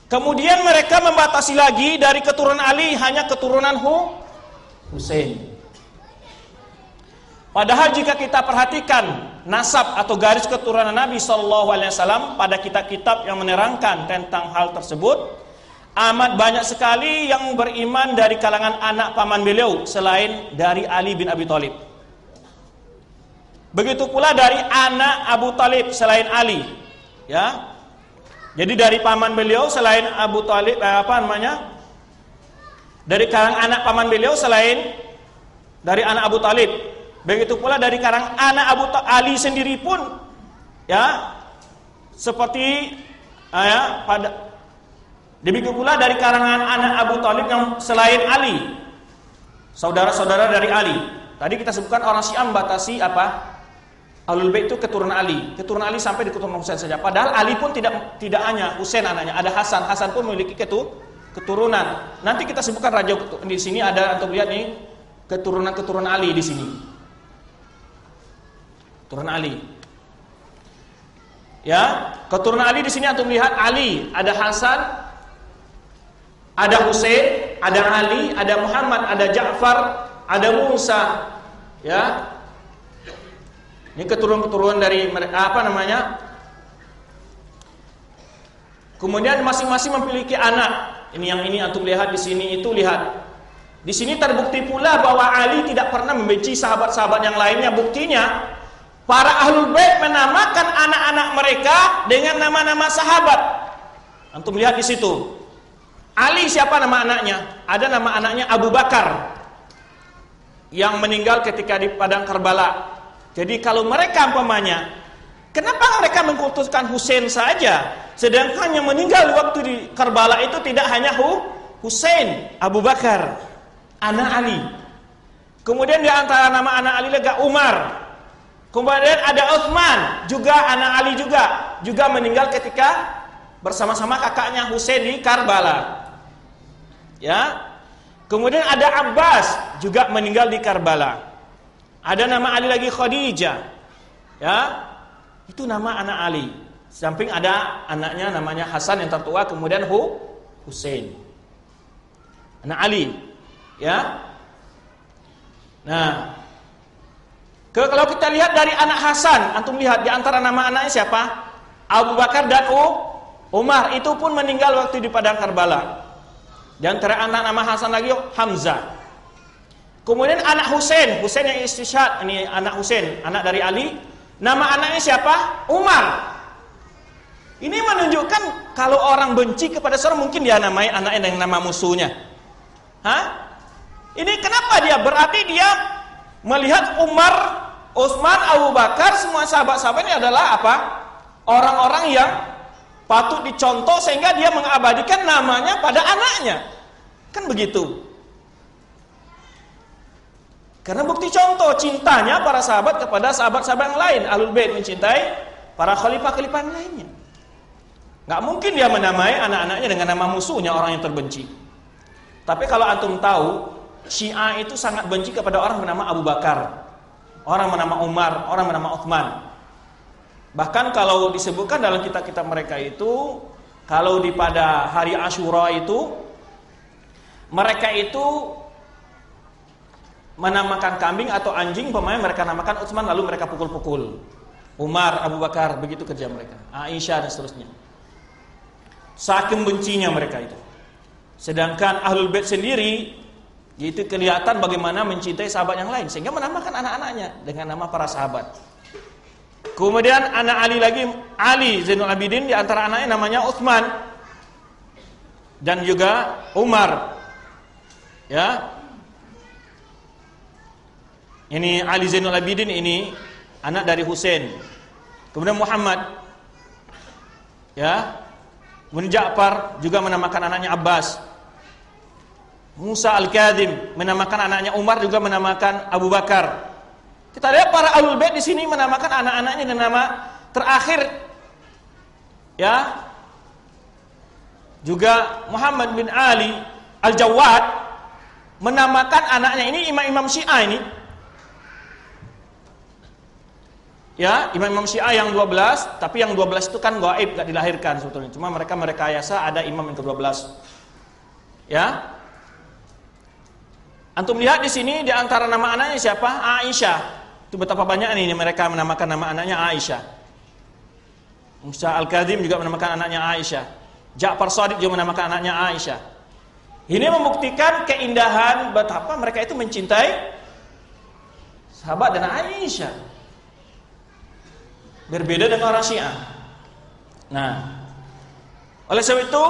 B: Kemudian mereka membatasi lagi dari keturunan Ali hanya keturunan Husain. Padahal jika kita perhatikan nasab atau garis keturunan Nabi SAW pada kitab-kitab yang menerangkan tentang hal tersebut, amat banyak sekali yang beriman dari kalangan anak paman beliau selain dari Ali bin Abi Thalib. Begitu pula dari anak Abu Thalib selain Ali, ya. Jadi dari paman beliau selain Abu Thalib, dari kalangan anak paman beliau selain dari anak Abu Thalib, begitu pula dari kalangan anak Ali sendiri pun, ya, seperti demikian pula dari kalangan anak Abu Thalib yang selain Ali, saudara-saudara dari Ali. Tadi kita sebutkan orang Syiah membatasi Ahlul Bait itu keturunan Ali sampai di keturunan Husain saja. Padahal Ali pun tidak hanya Husain anaknya, ada Hasan. Hasan pun memiliki keturunan. Nanti kita sebutkan raja di sini ada, untuk lihat nih keturunan Ali di sini. Keturunan Ali. Ya, keturunan Ali di sini antum lihat Ali, ada Hasan, ada Husain, ada Ali, ada Muhammad, ada Ja'far, ada Musa. Ya. Ini keturunan dari kemudian masing-masing memiliki anak. Ini antum lihat di sini, itu lihat. Di sini terbukti pula bahwa Ali tidak pernah membenci sahabat-sahabat yang lainnya. Buktinya para Ahlul Bait menamakan anak-anak mereka dengan nama-nama sahabat. Antum lihat di situ. Ali siapa nama anaknya? Ada nama anaknya Abu Bakar yang meninggal ketika di padang Karbala. Jadi kalau mereka umpamanya, kenapa mereka mengkultuskan Husain saja, sedangkan yang meninggal waktu di Karbala itu tidak hanya Husain, Abu Bakar, anak Ali. Kemudian di antara nama anak Ali juga Umar. Kemudian ada Utsman, juga anak Ali juga meninggal ketika bersama-sama kakaknya Husain di Karbala. Ya. Kemudian ada Abbas, juga meninggal di Karbala. Ada nama Ali lagi Khadijah. Ya. Itu nama anak Ali. Samping ada anaknya namanya Hasan yang tertua, kemudian Husain. Anak Ali. Ya. Nah, kalau kita lihat dari anak Hasan, antum lihat di antara nama anaknya siapa? Abu Bakar dan Umar. Itu pun meninggal waktu di padang Karbala. Di antara anak nama Hasan lagi Hamzah. Kemudian anak Husain yang istishhad, ini anak Husain, anak dari Ali. Nama anaknya siapa? Umar. Ini menunjukkan kalau orang benci kepada seorang, mungkin dia namai anaknya dengan nama musuhnya. Ini kenapa dia? Berarti dia melihat Umar, Utsman, Abu Bakar, semua sahabat-sahabat ini adalah apa? Orang-orang yang patut dicontoh, sehingga dia mengabadikan namanya pada anaknya. Kan begitu. Karena bukti contoh cintanya para sahabat kepada sahabat-sahabat yang lain. Ahlul Bait mencintai para khalifah-khalifah yang lainnya. Gak mungkin dia menamai anak-anaknya dengan nama musuhnya, orang yang terbenci. Tapi kalau antum tahu, Syiah itu sangat benci kepada orang bernama Abu Bakar, orang bernama Umar, orang bernama Utsman. Bahkan kalau disebutkan dalam kitab-kitab mereka itu, kalau pada hari Asyura itu, mereka itu menamakan kambing atau anjing, pemain mereka namakan Utsman, lalu mereka pukul-pukul. Umar, Abu Bakar, begitu kerja mereka. Aisyah dan seterusnya. Saking bencinya mereka itu. Sedangkan Ahlul Bait sendiri itu kelihatan bagaimana mencintai sahabat yang lain, sehingga menamakan anak-anaknya dengan nama para sahabat. Kemudian anak Ali lagi, Ali Zainul Abidin, di antara anaknya namanya Utsman dan juga Umar. Ya. Ini Ali Zainul Abidin, ini anak dari Husain. Kemudian Muhammad. Ya. Kemudian Ja'far juga menamakan anaknya Abbas. Musa Al-Kadhim menamakan anaknya Umar, juga menamakan Abu Bakar. Kita lihat para Ahlul Bait di sini menamakan anak-anaknya dengan nama terakhir. Ya. Juga Muhammad bin Ali Al-Jawad menamakan anaknya, ini imam-imam Syiah ini. Ya, imam-imam Syiah yang 12, tapi yang 12 itu kan gaib, gak dilahirkan sebetulnya. Cuma mereka merekayasa ada imam yang ke-12. Ya. Antum lihat di sini di antara nama anaknya siapa? Aisyah. Itu betapa banyak ini mereka menamakan nama anaknya Aisyah. Musa Al-Kadhim juga menamakan anaknya Aisyah. Ja'far Shadiq juga menamakan anaknya Aisyah. Ini membuktikan keindahan betapa mereka itu mencintai sahabat dan Aisyah. Berbeda dengan orang Syiah. Nah, Oleh sebab itu,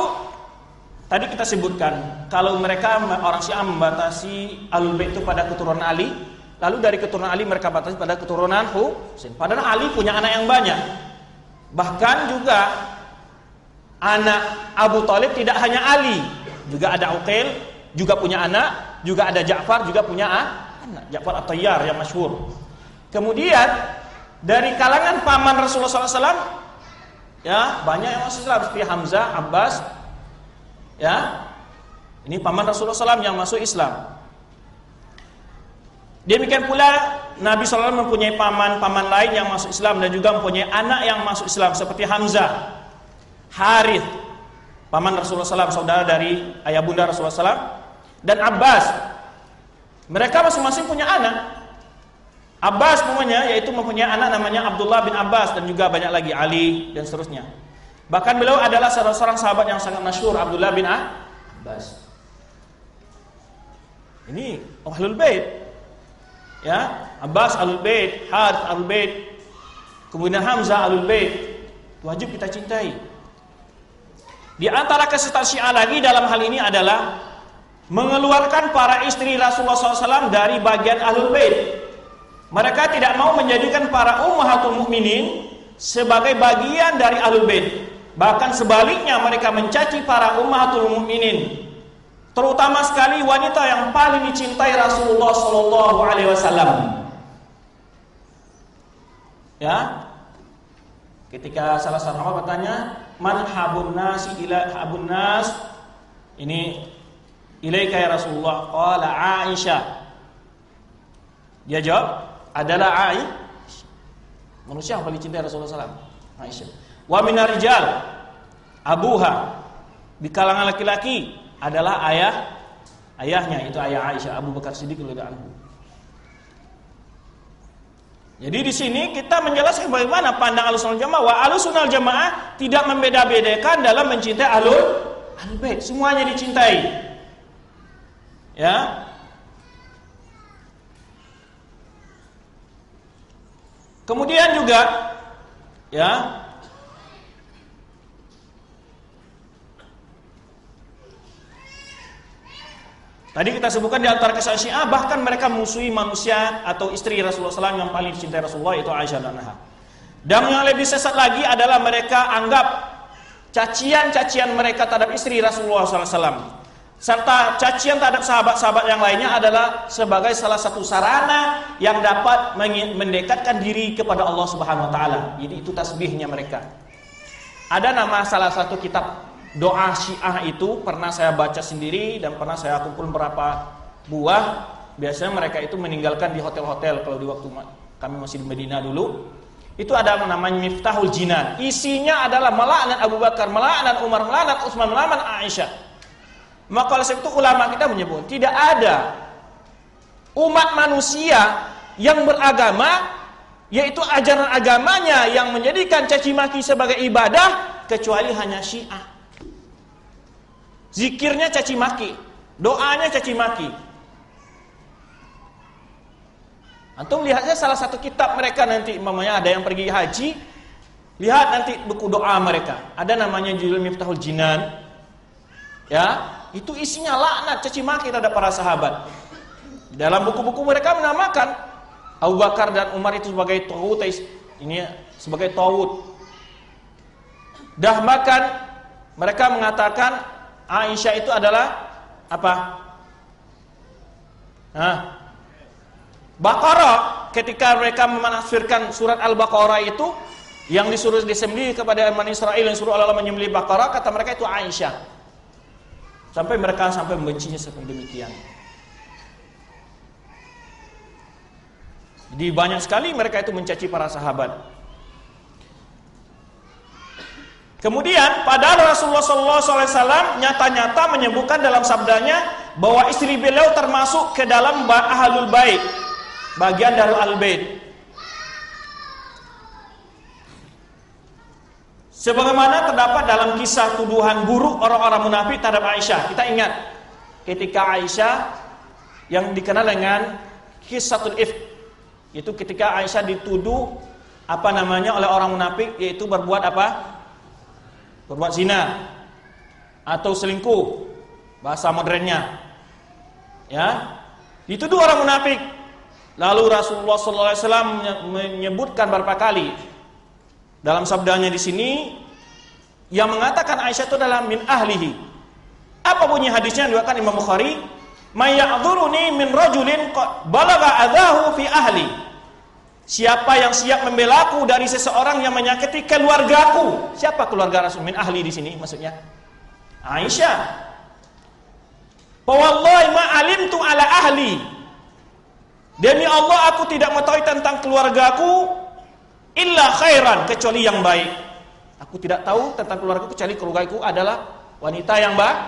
B: tadi kita sebutkan kalau mereka orang Syiah membatasi Ahlul Bait itu pada keturunan Ali, lalu dari keturunan Ali mereka batasi pada keturunan Husain. Padahal Ali punya anak yang banyak. Bahkan juga anak Abu Thalib tidak hanya Ali, juga ada Uqail, juga punya anak, juga ada Ja'far, juga punya anak, Ja'far At-Tayyar yang masyhur. Kemudian dari kalangan paman Rasulullah SAW, ya banyak yang masuk Islam seperti Hamzah, Abbas, ya ini paman Rasulullah SAW yang masuk Islam. Demikian pula Nabi SAW mempunyai paman-paman lain yang masuk Islam dan juga mempunyai anak yang masuk Islam seperti Hamzah, Harith, paman Rasulullah SAW, saudara dari ayah bunda Rasulullah SAW, dan Abbas. Mereka masing-masing punya anak. Abbas yaitu mempunyai anak namanya Abdullah bin Abbas, dan juga banyak lagi Ali dan seterusnya. Bahkan beliau adalah salah seorang sahabat yang sangat masyhur, Abdullah bin Abbas. Ini Ahlul Bait. Ya, Abbas Ahlul Bait, Harith Ahlul Bait, kemudian Hamzah Ahlul Bait. Wajib kita cintai. Di antara kesesatan Syiah lagi dalam hal ini adalah mengeluarkan para istri Rasulullah SAW dari bagian Ahlul Bait. Mereka tidak mau menjadikan para ummahatul mukminin sebagai bagian dari Ahlul Bait. Bahkan sebaliknya mereka mencaci para ummahatul mukminin, terutama sekali wanita yang paling dicintai Rasulullah sallallahu alaihi wasallam. Ya. Ketika salah seorang sahabat bertanya, "Man habun nasi ila habun nas?" Ini ilaika ya Rasulullah. Qala Aisyah. Dia jawab, adalah Aisyah. Manusia yang paling cintai Rasulullah SAW, Aisyah. Wa minar rijal abuha. Di kalangan laki-laki adalah ayahnya, itu ayah Aisyah, Abu Bakar Siddiq radhiyallahu anhu. Jadi di sini kita menjelaskan bagaimana pandang Ahlussunnah Jamaah. Wa Ahlussunnah Jamaah tidak membeda-bedakan dalam mencintai Ahlul Bait, semuanya dicintai. Ya. Kemudian juga ya, tadi kita sebutkan di antara kisah Syiah, bahkan mereka musuhi manusia atau istri Rasulullah SAW yang paling dicintai Rasulullah, itu Aisyah dan Anha. Dan yang lebih sesat lagi adalah mereka anggap cacian-cacian mereka terhadap istri Rasulullah SAW serta cacian terhadap sahabat-sahabat yang lainnya adalah sebagai salah satu sarana yang dapat mendekatkan diri kepada Allah Subhanahu wa taala. Jadi itu tasbihnya mereka. Ada nama salah satu kitab doa Syiah itu pernah saya baca sendiri dan pernah saya kumpul beberapa buah. Biasanya mereka itu meninggalkan di hotel-hotel kalau di waktu kami masih di Medina dulu. Itu ada namanya Miftahul Jinan. Isinya adalah melaknat Abu Bakar, melaknat Umar, melaknat Utsman, melaknat Aisyah. Maka oleh sebab itu ulama kita menyebut tidak ada umat manusia yang beragama, yaitu ajaran agamanya yang menjadikan caci maki sebagai ibadah, kecuali hanya Syiah. Zikirnya caci maki, doanya caci maki. Antum lihatnya salah satu kitab mereka nanti, mamanya ada yang pergi haji, lihat nanti buku doa mereka, ada namanya judul Miftahul Jinan. Ya, itu isinya laknat, caci maki terhadap para sahabat. Dalam buku-buku mereka menamakan Abu Bakar dan Umar itu sebagai tauhid, ini sebagai tauhid. Bahkan mereka mengatakan Aisyah itu adalah apa? Baqarah, ketika mereka menafsirkan surat Al-Baqarah itu yang disuruh disembelih kepada Bani Israil, yang suruh Allah menyembelih Baqarah, kata mereka itu Aisyah. Sampai mereka membencinya seperti demikian. Jadi banyak sekali mereka itu mencaci para sahabat. Kemudian padahal Rasulullah SAW nyata-nyata menyebutkan dalam sabdanya bahwa istri beliau termasuk ke dalam Ahlul Bait, bagian dari Ahlul Bait. Sebagaimana terdapat dalam kisah tuduhan buruk orang-orang munafik terhadap Aisyah. Kita ingat ketika Aisyah yang dikenal dengan Qissatul Ifk, itu ketika Aisyah dituduh oleh orang munafik, yaitu berbuat apa? Berbuat zina. atau selingkuh, bahasa modernnya. Ya, dituduh orang munafik. Lalu Rasulullah SAW menyebutkan beberapa kali dalam sabdanya di sini yang mengatakan Aisyah itu adalah min ahlihi. Apa bunyi hadisnya diriwayatkan Imam Bukhari? May ya'dzuruni min rajulin balagha adahu fi ahli. Siapa yang siap membelaku dari seseorang yang menyakiti keluargaku? Siapa keluarga Rasul? Min ahli di sini maksudnya Aisyah. Fa wallahi ma alimtu ala ahli. Demi Allah aku tidak mengetahui tentang keluargaku illa khairan, kecuali yang baik. Aku tidak tahu tentang keluargaku kecuali keluargaku adalah wanita yang baik.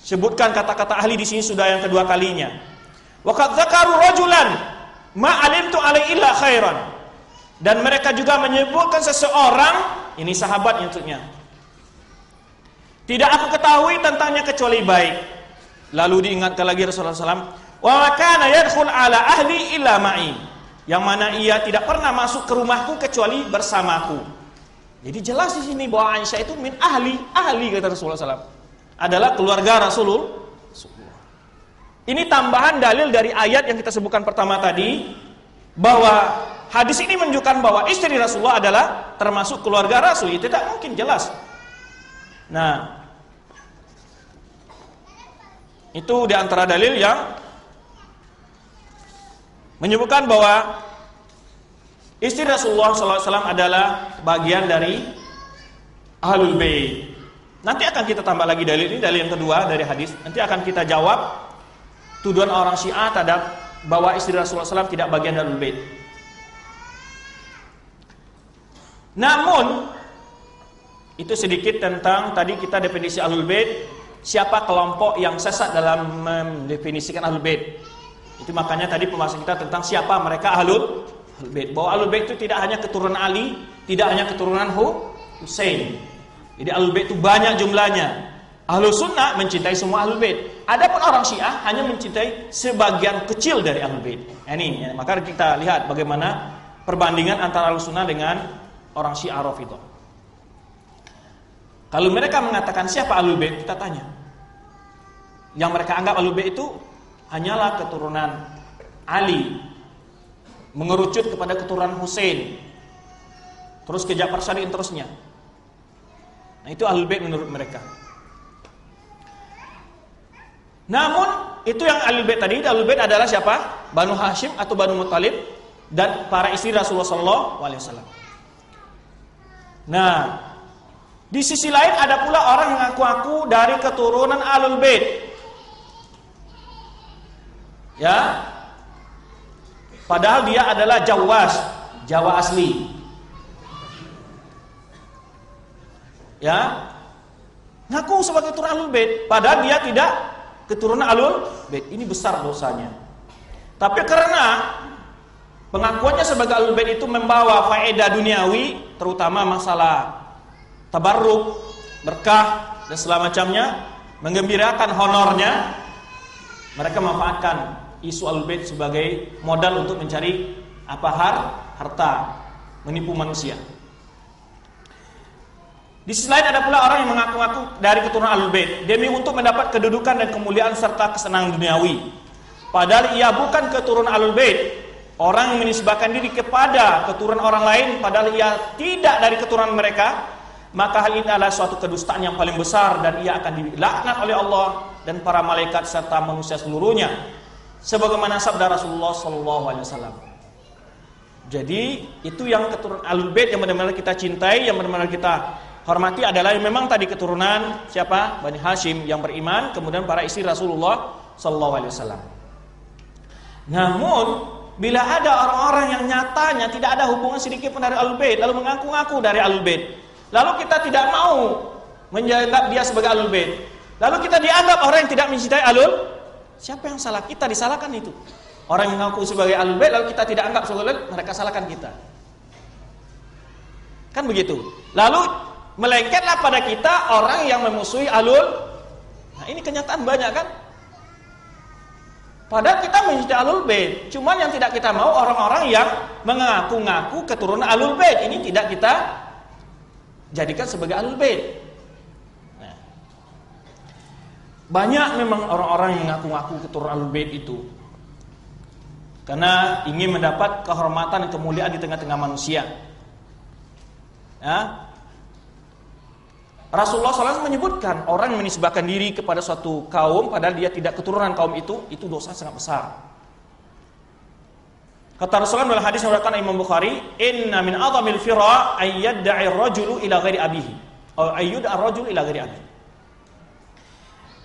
B: Sebutkan kata-kata ahli di sini sudah yang kedua kalinya. Wa qad dzakaru rajulan ma alimtu alaihi illa khairan. Dan mereka juga menyebutkan seseorang, ini sahabat maksudnya. Tidak aku ketahui tentangnya kecuali baik. Lalu diingatkan lagi Rasulullah SAW, wa kana yadkhul ala ahli illa ma'i. Yang mana ia tidak pernah masuk ke rumahku kecuali bersamaku. Jadi jelas di sini bahwa Aisyah itu min ahli kata Rasulullah SAW. Adalah keluarga Rasulullah. Ini tambahan dalil dari ayat yang kita sebutkan pertama tadi, bahwa hadis ini menunjukkan bahwa istri Rasulullah adalah termasuk keluarga Rasul. Itu tidak mungkin, jelas. Nah, itu di antara dalil yang menyebutkan bahwa istri Rasulullah SAW adalah bagian dari Ahlul Bait. Nanti akan kita tambah lagi dalil ini, dalil yang kedua dari hadis. Nanti akan kita jawab tuduhan orang Syiah terhadap bahwa istri Rasulullah SAW tidak bagian dari Ahlul Bait. Namun itu sedikit tentang tadi kita definisi Ahlul Bait. Siapa kelompok yang sesat dalam mendefinisikan Ahlul Bait? Itu makanya tadi pembahasan kita tentang siapa mereka Ahlul Bait. Bahwa Ahlul Bait itu tidak hanya keturunan Ali, tidak hanya keturunan Husain. Jadi Ahlul Bait itu banyak jumlahnya. Ahlus Sunnah mencintai semua Ahlul Bait. Adapun orang Syiah hanya mencintai sebagian kecil dari Ahlul Bait. Ini ya, maka kita lihat bagaimana perbandingan antara Ahlus Sunnah dengan orang Syiah Rafidhah. Kalau mereka mengatakan siapa Ahlul Bait, kita tanya. Yang mereka anggap Ahlul Bait itu hanyalah keturunan Ali, mengerucut kepada keturunan Husain, terus ke Ja'far Shadiq terusnya. Nah, itu Ahlul Bait menurut mereka. Namun itu yang Ahlul Bait tadi, Ahlul Bait adalah siapa? Banu Hashim atau Banu Muthalib dan para istri Rasulullah SAW. Nah, di sisi lain ada pula orang yang mengaku-ngaku dari keturunan Ahlul Bait. Ya. Padahal dia adalah Jawa asli. Ya, ngaku sebagai keturunan Ahlul Bait, padahal dia tidak keturunan Ahlul Bait. Ini besar dosanya. Tapi karena pengakuannya sebagai Ahlul Bait itu membawa faedah duniawi, terutama masalah tabarruk, berkah dan segala macamnya, menggembirakan honornya, mereka memanfaatkan isu Ahlul Bait sebagai modal untuk mencari harta, menipu manusia. Di sisi lain ada pula orang yang mengaku-ngaku dari keturunan Ahlul Bait demi untuk mendapat kedudukan dan kemuliaan serta kesenangan duniawi. Padahal ia bukan keturunan Ahlul Bait. Orang yang menisbahkan diri kepada keturunan orang lain padahal ia tidak dari keturunan mereka, maka hal ini adalah suatu kedustaan yang paling besar dan ia akan dilaknat oleh Allah dan para malaikat serta manusia seluruhnya. Sebagaimana sabda Rasulullah SAW. Jadi itu yang keturunan Ahlul Bait yang benar-benar kita cintai, yang benar-benar kita hormati adalah memang tadi keturunan siapa? Bani Hashim yang beriman, kemudian para istri Rasulullah SAW. Namun bila ada orang-orang yang nyatanya tidak ada hubungan sedikit pun dari Ahlul Bait, lalu mengaku-ngaku dari Ahlul Bait, lalu kita tidak mau menganggap dia sebagai Ahlul Bait, lalu kita dianggap orang yang tidak mencintai Ahlul, siapa yang salah? Kita disalahkan itu. Orang yang mengaku sebagai Ahlul Bait lalu kita tidak anggap sebagai, mereka salahkan kita. Kan begitu. Lalu melengketlah pada kita orang yang memusuhi Ahlul. Nah, ini kenyataan banyak kan? Padahal kita mencintai Ahlul Bait, cuman yang tidak kita mau orang-orang yang mengaku-ngaku keturunan Ahlul Bait ini tidak kita jadikan sebagai Ahlul Bait. Banyak memang orang-orang yang mengaku-ngaku keturunan Ahlul Bait itu karena ingin mendapat kehormatan dan kemuliaan di tengah-tengah manusia. Ya. Rasulullah SAW menyebutkan orang yang menisbahkan diri kepada suatu kaum padahal dia tidak keturunan kaum itu dosa sangat besar. Kata Rasulullah dalam hadis yang diriwayatkan Imam Bukhari, "Inna min a'zamil fira ayyadda'i ar-rajulu ila ghairi abihi." Atau ayyud'a ar-rajulu ila ghairi abihi.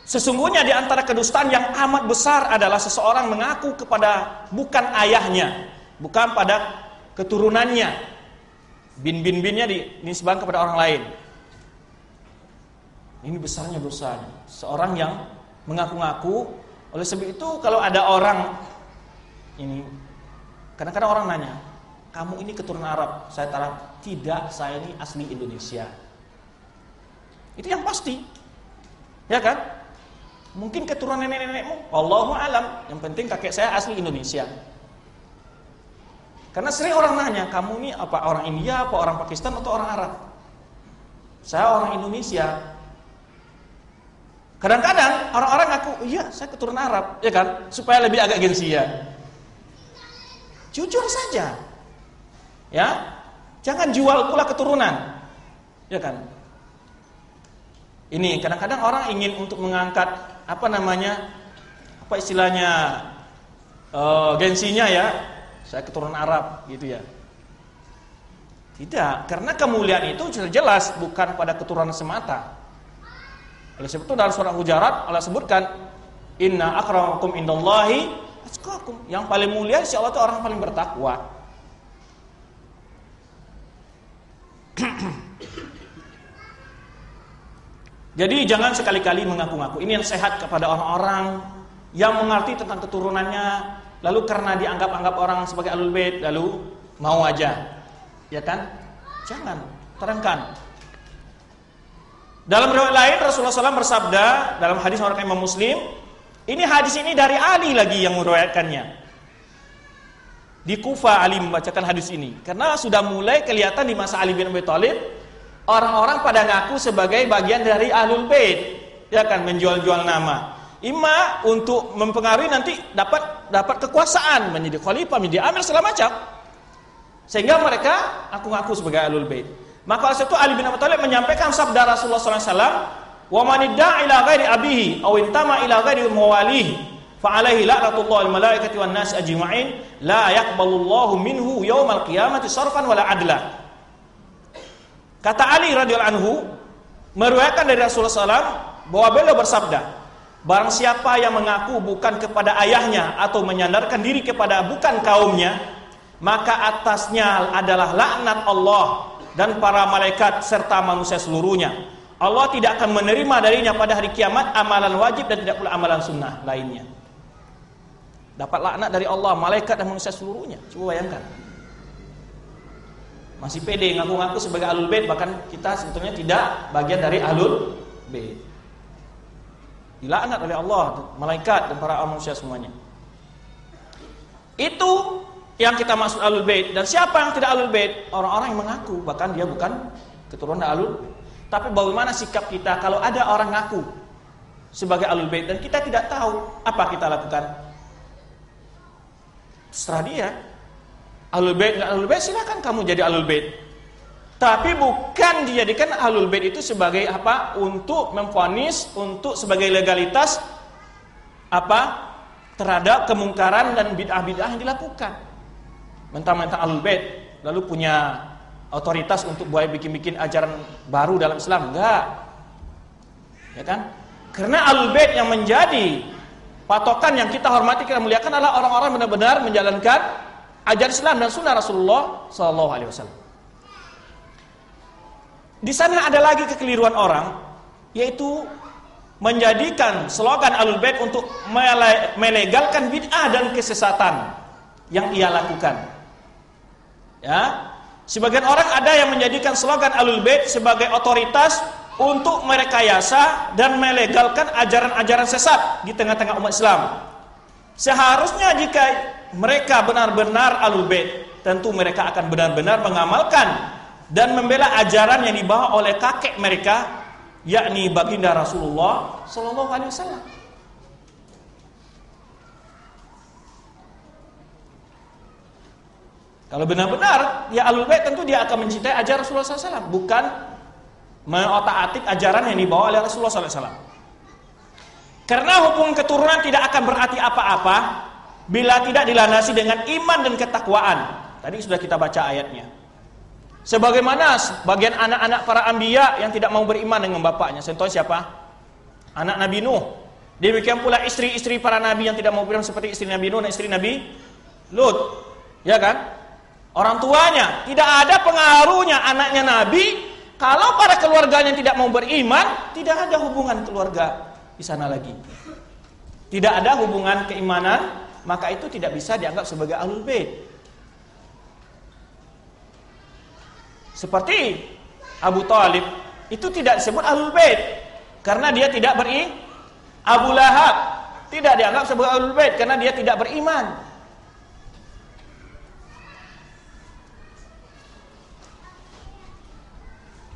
B: Sesungguhnya di antara kedustaan yang amat besar adalah seseorang mengaku kepada bukan ayahnya, bukan pada keturunannya. Bin-binnya dinisbahkan kepada orang lain. Ini besarnya dosanya. Seorang yang mengaku-ngaku. Oleh sebab itu kalau ada orang ini, kadang-kadang orang nanya, kamu ini keturunan Arab? Saya tahu tidak, saya ini asli Indonesia. Itu yang pasti, ya kan? Mungkin keturunan nenek-nenekmu, Allahu alam. Yang penting kakek saya asli Indonesia. Karena sering orang nanya, kamu ini apa orang India, apa orang Pakistan, atau orang Arab? Saya orang Indonesia. Kadang-kadang orang-orang ngaku, iya saya keturunan Arab, ya kan? Supaya lebih agak gengsi ya. Jujur saja, ya. Jangan jual pula keturunan, ya kan? Ini kadang-kadang orang ingin untuk mengangkat apa istilahnya gengsinya ya. Saya keturunan Arab gitu ya. Tidak, karena kemuliaan itu sudah jelas bukan pada keturunan semata. Oleh sebab itu dalam surah Hujurat Allah sebutkan, "Inna akramakum indallahi atqakum." Yang paling mulia insya Allah itu orang paling bertakwa. Jadi jangan sekali-kali mengaku-ngaku. Ini yang sehat kepada orang-orang yang mengerti tentang keturunannya, lalu karena dianggap-anggap orang sebagai Ahlul Bait, lalu mau aja. Ya kan? Jangan, terangkan. Dalam riwayat lain Rasulullah SAW bersabda dalam hadis riwayat Imam Muslim, ini hadis ini dari Ali lagi yang meriwayatkannya. Di Kufah Ali membacakan hadis ini karena sudah mulai kelihatan di masa Ali bin Abi Thalib orang-orang pada ngaku sebagai bagian dari Ahlul Bait, ya kan, menjual-jual nama. Ima untuk mempengaruhi nanti dapat kekuasaan, menjadi khalifah, menjadi amir segala macam. Sehingga mereka ngaku-ngaku sebagai Ahlul Bait. Maka saat itu Ali bin Abi Thalib menyampaikan sabda Rasulullah SAW, "Wa man idda'a ila ghairi abihi aw intama ila ghairi mawalihi fa alaihi la'natullahi wal malaikati wan nas ajma'in la yaqbalullahu minhu yaumal qiyamati sarfan wala adla." Kata Ali radhiyallahu anhu meriwayatkan dari Rasulullah SAW bahwa beliau bersabda, barang siapa yang mengaku bukan kepada ayahnya atau menyandarkan diri kepada bukan kaumnya, maka atasnya adalah laknat Allah dan para malaikat serta manusia seluruhnya. Allah tidak akan menerima darinya pada hari kiamat amalan wajib dan tidak pula amalan sunnah lainnya. Dapat laknat dari Allah, malaikat dan manusia seluruhnya. Coba bayangkan. Masih pede ngaku-ngaku sebagai Ahlul Bait, bahkan kita sebetulnya tidak bagian dari Ahlul Bait. Dilaknat oleh Allah, malaikat dan para manusia semuanya. Itu yang kita maksud Ahlul Bait. Dan siapa yang tidak Ahlul Bait? Orang-orang yang mengaku bahkan dia bukan keturunan Ahlul. Tapi bagaimana sikap kita kalau ada orang ngaku sebagai Ahlul Bait dan kita tidak tahu, apa kita lakukan? Terserah dia. Ahlul Bait enggak Ahlul Bait, silakan kamu jadi Ahlul Bait. Tapi bukan dijadikan Ahlul Bait itu sebagai apa? Untuk memvonis, untuk sebagai legalitas apa? Terhadap kemungkaran dan bid'ah-bid'ah yang dilakukan. Mentang-mentang Ahlul Bait lalu punya otoritas untuk boleh bikin-bikin ajaran baru dalam Islam, enggak. Ya kan? Karena Ahlul Bait yang menjadi patokan yang kita hormati, kita muliakan adalah orang-orang benar-benar menjalankan ajaran Islam dan sunnah Rasulullah sallallahu alaihi wasallam. Di sana ada lagi kekeliruan orang, yaitu menjadikan slogan Ahlul Bait untuk melegalkan bid'ah dan kesesatan yang ia lakukan. Ya, sebagian orang ada yang menjadikan slogan Ahlul Bait sebagai otoritas untuk merekayasa dan melegalkan ajaran-ajaran sesat di tengah-tengah umat Islam. Seharusnya jika mereka benar-benar Ahlul Bait, tentu mereka akan benar-benar mengamalkan dan membela ajaran yang dibawa oleh kakek mereka, yakni baginda Rasulullah sallallahu alaihi wasallam. Kalau benar-benar dia Ahlul Bait, tentu dia akan mencintai ajaran Rasulullah SAW, bukan mengotak-atik ajaran yang dibawa oleh Rasulullah SAW. Karena hubungan keturunan tidak akan berarti apa-apa bila tidak dilandasi dengan iman dan ketakwaan. Tadi sudah kita baca ayatnya. Sebagaimana bagian anak-anak para anbiya yang tidak mau beriman dengan bapaknya. Contohnya siapa? Anak Nabi Nuh. Demikian pula istri-istri para nabi yang tidak mau beriman seperti istri Nabi Nuh dan istri Nabi Lut. Ya kan? Orang tuanya, tidak ada pengaruhnya anaknya Nabi. Kalau pada keluarganya tidak mau beriman, tidak ada hubungan keluarga di sana lagi. Tidak ada hubungan keimanan, maka itu tidak bisa dianggap sebagai Ahlul Bait. Seperti Abu Thalib, itu tidak disebut Ahlul Bait karena dia tidak beriman. Abu Lahab tidak dianggap sebagai Ahlul Bait karena dia tidak beriman.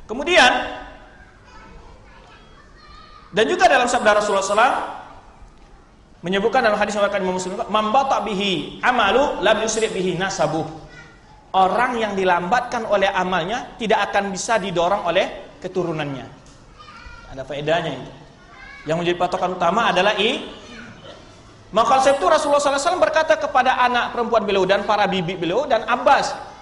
B: Kemudian, dan juga dalam sabda Rasulullah SAW menyebutkan dalam hadis yang Imam Muslim, "Man bata bihi amalu lam yusri bihi nasabuh." Orang yang dilambatkan oleh amalnya tidak akan bisa didorong oleh keturunannya. Ada faedahnya itu. Yang menjadi patokan utama adalah maka itu Rasulullah SAW berkata kepada anak perempuan beliau dan para bibi beliau dan Abbas.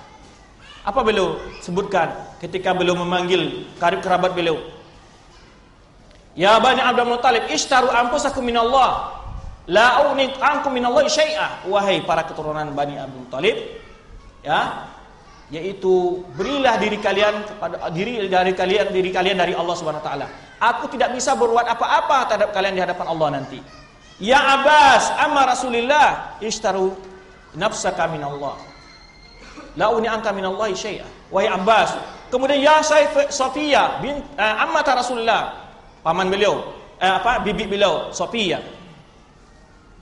B: Apa beliau sebutkan ketika beliau memanggil karib kerabat beliau? Ya Bani Abdul Muttalib, ishtaru anfusakum minallah, la ugni ankum minallahi syai'a. Wahai para keturunan Bani Abdul Muttalib, ya, yaitu berilah diri kalian kepada diri kalian dari Allah Subhanahu wa taala. Aku tidak bisa berbuat apa-apa terhadap kalian di hadapan Allah nanti. Ya Abbas, amma Rasulillah, ishtaru nafsaka minallah. La uni anka minallahi syai'a. Wahai Abbas. Kemudian ya Sofia bin ammat Rasulullah, paman beliau, bibi beliau Sofia.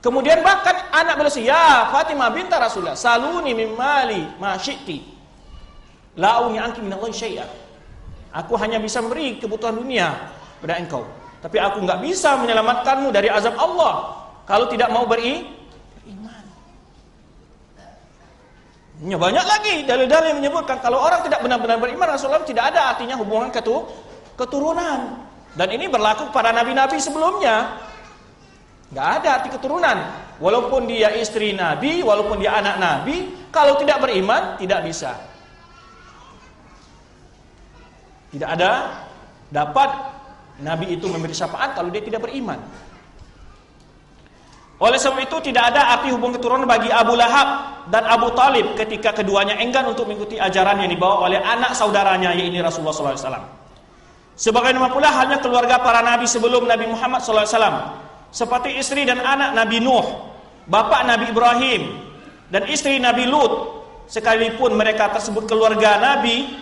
B: Kemudian bahkan anak beliau ya Fatimah binti Rasulullah, saluni min mali ma syi'ti. La uni anki minallahi syai'a. Aku hanya bisa memberi kebutuhan dunia pada engkau, tapi aku enggak bisa menyelamatkanmu dari azab Allah kalau tidak mau beriman. Banyak lagi dalil-dalil yang menyebutkan kalau orang tidak benar-benar beriman Rasulullah tidak ada artinya hubungan keturunan. Dan ini berlaku pada nabi-nabi sebelumnya. Enggak ada arti keturunan. Walaupun dia istri nabi, walaupun dia anak nabi, kalau tidak beriman tidak bisa. Tidak ada dapat nabi itu memberi syafaat kalau dia tidak beriman. Oleh sebab itu tidak ada arti hubungan keturunan bagi Abu Lahab dan Abu Thalib ketika keduanya enggan untuk mengikuti ajaran yang dibawa oleh anak saudaranya yaitu Rasulullah SAW. Sebagaimana pula halnya keluarga para nabi sebelum Nabi Muhammad SAW, seperti istri dan anak Nabi Nuh, bapak Nabi Ibrahim, dan istri Nabi Lut, sekalipun mereka tersebut keluarga nabi,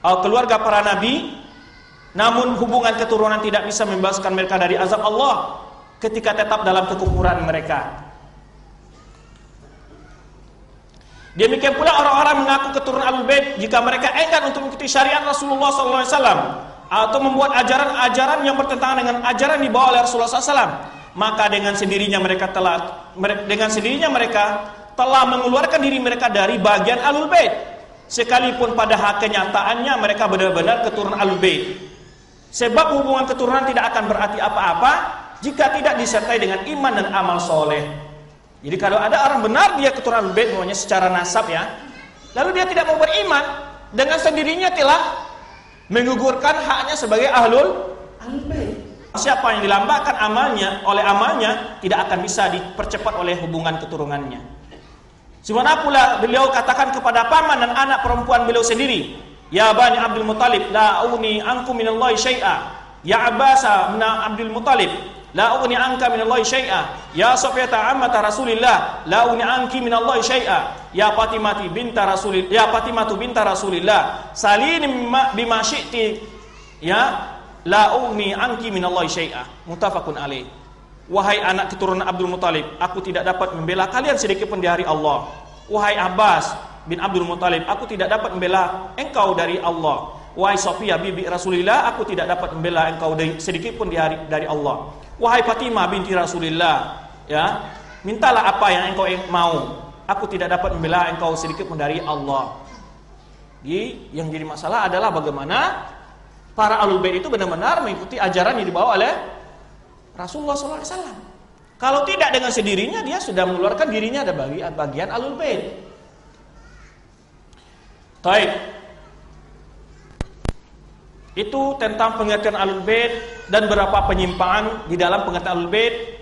B: keluarga para nabi, namun hubungan keturunan tidak bisa membebaskan mereka dari azab Allah ketika tetap dalam kekufuran mereka. Demikian pula orang-orang mengaku keturunan Ahlul Bait jika mereka enggan untuk mengikuti syariat Rasulullah SAW atau membuat ajaran-ajaran yang bertentangan dengan ajaran yang dibawa oleh Rasulullah SAW, maka dengan sendirinya mereka telah mengeluarkan diri mereka dari bagian Ahlul Bait, sekalipun pada kenyataannya mereka benar-benar keturunan Ahlul Bait. Sebab hubungan keturunan tidak akan berarti apa-apa jika tidak disertai dengan iman dan amal soleh. Jadi kalau ada orang benar dia keturunan Ahlul Bait namanya secara nasab ya, lalu dia tidak mau beriman, dengan sendirinya telah menggugurkan haknya sebagai Ahlul Bait. Siapa yang dilambatkan amalnya tidak akan bisa dipercepat oleh hubungan keturunannya. Sebagaimana pula beliau katakan kepada paman dan anak perempuan beliau sendiri, ya Bani Abdul Muttalib, la ugni ankum minallahi syai'a. Ya Abbas bin Abdul Muttalib, la ugni anka minallahi syai'a. Ya Sofiyata ammata Rasulillah, la ugni anki minallahi syai'a. Ya Fatimatu binta Rasulillah, salini bima syi'ti. Ya la ugni anki minallahi syai'a. Muttafaqun alaih. Wahai anak keturunan Abdul Muttalib, aku tidak dapat membela kalian sedikit pun di hari Allah. Wahai Abbas bin Abdul Muttalib, aku tidak dapat membela engkau dari Allah.
C: wahai Sofia bibi Rasulillah, aku tidak dapat membela engkau sedikit pun dari Allah. Wahai Fatimah binti Rasulillah, ya, mintalah apa yang engkau mau, aku tidak dapat membela engkau sedikit pun dari Allah. Jadi yang jadi masalah adalah bagaimana para Ahlul Bait itu benar-benar mengikuti ajaran yang dibawa oleh Rasulullah SAW. Kalau tidak, dengan sendirinya dia sudah mengeluarkan dirinya dari bagian Ahlul Bait. Baik. Itu tentang pengertian Ahlul Bait dan beberapa penyimpangan di dalam pengertian Ahlul Bait.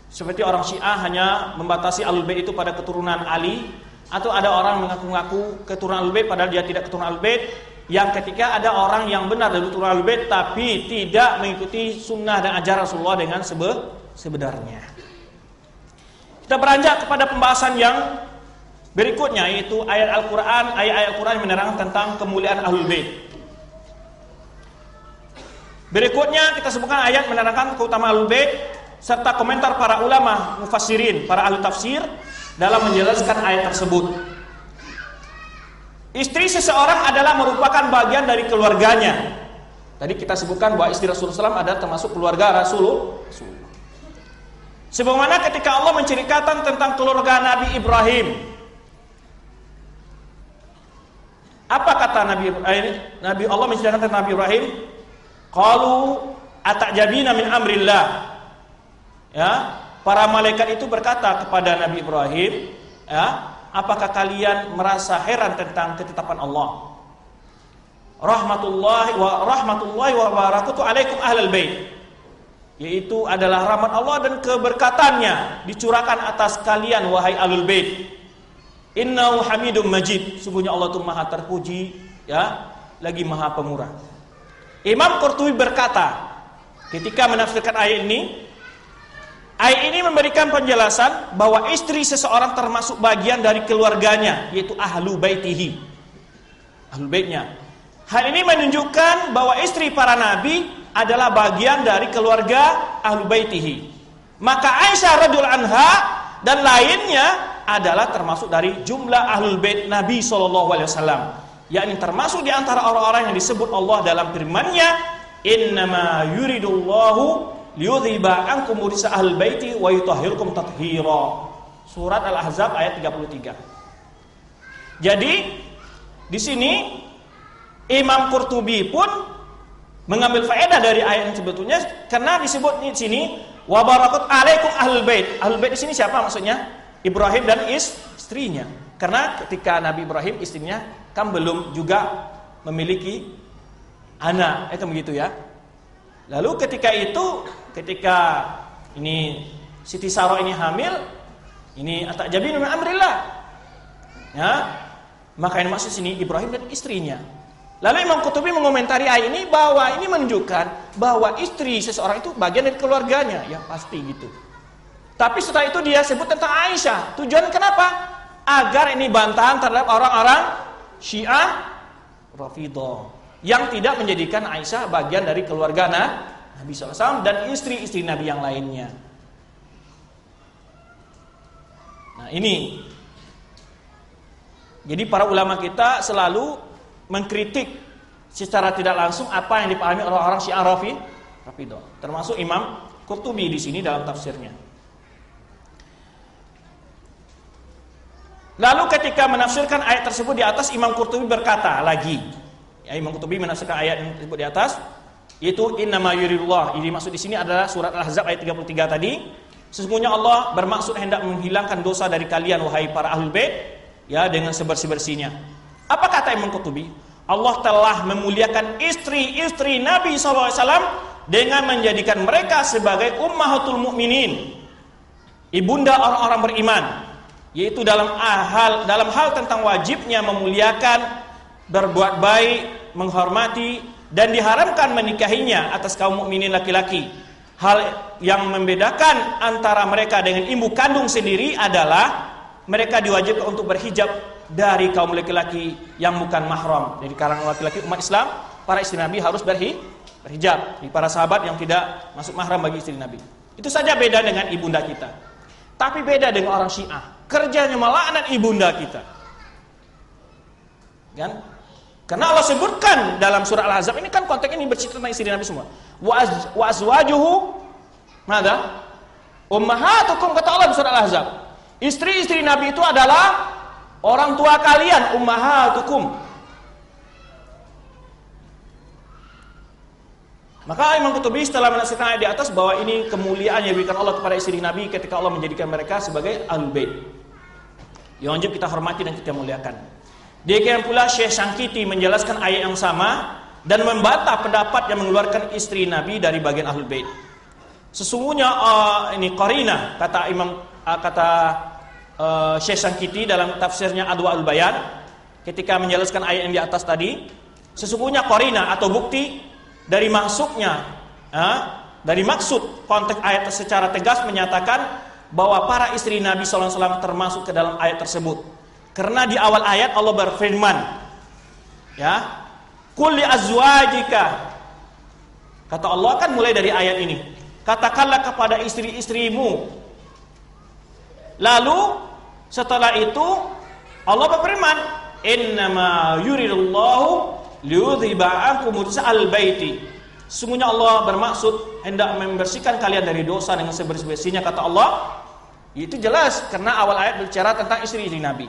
C: Seperti orang Syiah hanya membatasi Ahlul Bait itu pada keturunan Ali, atau ada orang mengaku-ngaku keturunan Ahlul Bait padahal dia tidak keturunan Ahlul Bait. Yang ketika ada orang yang benar dari keturunan Ahlul Bait tapi tidak mengikuti sunnah dan ajaran Rasulullah dengan sebenarnya. Kita beranjak kepada pembahasan yang berikutnya, yaitu ayat Al-Quran, ayat-ayat Al-Quran yang menerangkan tentang kemuliaan Ahlul Bait. Berikutnya kita sebutkan ayat menerangkan keutamaan Ahlul Bait serta komentar para ulama mufassirin, para ahli tafsir dalam menjelaskan ayat tersebut. Istri seseorang adalah merupakan bagian dari keluarganya. Tadi kita sebutkan bahwa istri Rasulullah SAW adalah termasuk keluarga Rasulullah. Sebagaimana ketika Allah menceritakan tentang keluarga Nabi Ibrahim, apa kata Nabi Allah menceritakan tentang Nabi Ibrahim? Qalu atajabina min amrillah. Ya, para malaikat itu berkata kepada Nabi Ibrahim, ya, apakah kalian merasa heran tentang ketetapan Allah? Rahmatullahi wa barakatuhu alaikum ahlal bait. Yaitu adalah rahmat Allah dan keberkatannya dicurahkan atas kalian wahai ahlul bait. Innahu hamidum majid. Sungguhnya Allah itu maha terpuji, ya, lagi maha pemurah. Imam Qurtubi berkata ketika menafsirkan ayat ini memberikan penjelasan bahwa istri seseorang termasuk bagian dari keluarganya, yaitu ahlu baitihi, ahlu baitnya. Hal ini menunjukkan bahwa istri para nabi adalah bagian dari keluarga ahlu baitihi. Maka Aisyah radhiyallahu anha dan lainnya adalah termasuk dari jumlah ahlul bait Nabi SAW, yakni termasuk di antara orang-orang yang disebut Allah dalam firman-Nya, innama yuridullahu liyudhiba ankum rijsa ahlil baiti wa yutahhirukum tathira. Surat Al-Ahzab ayat 33. Jadi di sini Imam Qurtubi pun mengambil faedah dari ayat yang sebetulnya, karena disebut di sini wa barakat alaikum ahlul bait. Ahlul bait di sini siapa maksudnya? Ibrahim dan istrinya. Karena ketika Nabi Ibrahim istrinya kan belum juga memiliki anak, itu begitu ya. Lalu ketika ini Siti Sarah ini hamil, ini atajabina min amrillah, ya, maka yang maksud sini Ibrahim dan istrinya. Lalu Imam Qurtubi mengomentari ayat ini bahwa ini menunjukkan bahwa istri seseorang itu bagian dari keluarganya, ya pasti gitu. Tapi setelah itu dia sebut tentang Aisyah. Tujuan kenapa? Agar ini bantahan terhadap orang-orang Syiah Rafidhah yang tidak menjadikan Aisyah bagian dari keluarga Nabi SAW dan istri-istri Nabi yang lainnya. Nah ini, jadi para ulama kita selalu mengkritik secara tidak langsung apa yang dipahami orang-orang Syiah Rafidhah, termasuk Imam Qurtubi di sini dalam tafsirnya. Lalu ketika menafsirkan ayat tersebut di atas, Imam Qurtubi berkata lagi, ya, Imam Qurtubi menafsirkan ayat yang tersebut di atas, yaitu innama yuridullah. Ini maksud di sini adalah surat Al-Ahzab ayat 33 tadi. Sesungguhnya Allah bermaksud hendak menghilangkan dosa dari kalian wahai para ahlul bait, ya, dengan sebersih-bersihnya. Apa kata Imam Qurtubi? Allah telah memuliakan istri-istri Nabi SAW dengan menjadikan mereka sebagai ummahatul mukminin, ibunda orang-orang beriman, yaitu dalam hal tentang wajibnya memuliakan, berbuat baik, menghormati, dan diharamkan menikahinya atas kaum mukminin laki-laki. Hal yang membedakan antara mereka dengan ibu kandung sendiri adalah mereka diwajibkan untuk berhijab dari kaum laki-laki yang bukan mahram. Jadi kalangan laki-laki umat Islam, para istri Nabi harus berhijab. Para sahabat yang tidak masuk mahram bagi istri Nabi. Itu saja beda dengan ibunda kita. Tapi beda dengan orang Syiah, kerjanya melaknat ibunda kita. Kan? Karena Allah sebutkan dalam surah Al-Ahzab ini kan konteks ini bercerita tentang istri Nabi semua. Wa azwajuhu mada? Ummahatukum, kata Allah di surah Al-Ahzab. Istri-istri Nabi itu adalah orang tua kalian, ummahatukum. Maka Imam Qurtubi setelah menafsirkan ayat di atas bahwa ini kemuliaan yang diberikan Allah kepada istri Nabi ketika Allah menjadikan mereka sebagai Ahlul Bait yang wajib kita hormati dan kita muliakan. Demikian pula Syekh Syankiti menjelaskan ayat yang sama dan membantah pendapat yang mengeluarkan istri Nabi dari bagian Ahlul Bait. Sesungguhnya ini qarina, kata Syekh Syankiti dalam tafsirnya Adwa'ul Bayan ketika menjelaskan ayat yang di atas tadi, sesungguhnya qarina atau bukti dari masuknya dari maksud konteks ayat secara tegas menyatakan bahwa para istri Nabi SAW termasuk ke dalam ayat tersebut. Karena di awal ayat Allah berfirman, ya, qul li azwajika, kata Allah kan mulai dari ayat ini, katakanlah kepada istri-istrimu. Lalu setelah itu Allah berfirman, innama yuridullahu liyudhiba ankum rijsal baiti. Sesungguhnya Allah bermaksud hendak membersihkan kalian dari dosa dengan sebersih-bersihnya, kata Allah. Itu jelas karena awal ayat berbicara tentang istri-istri Nabi.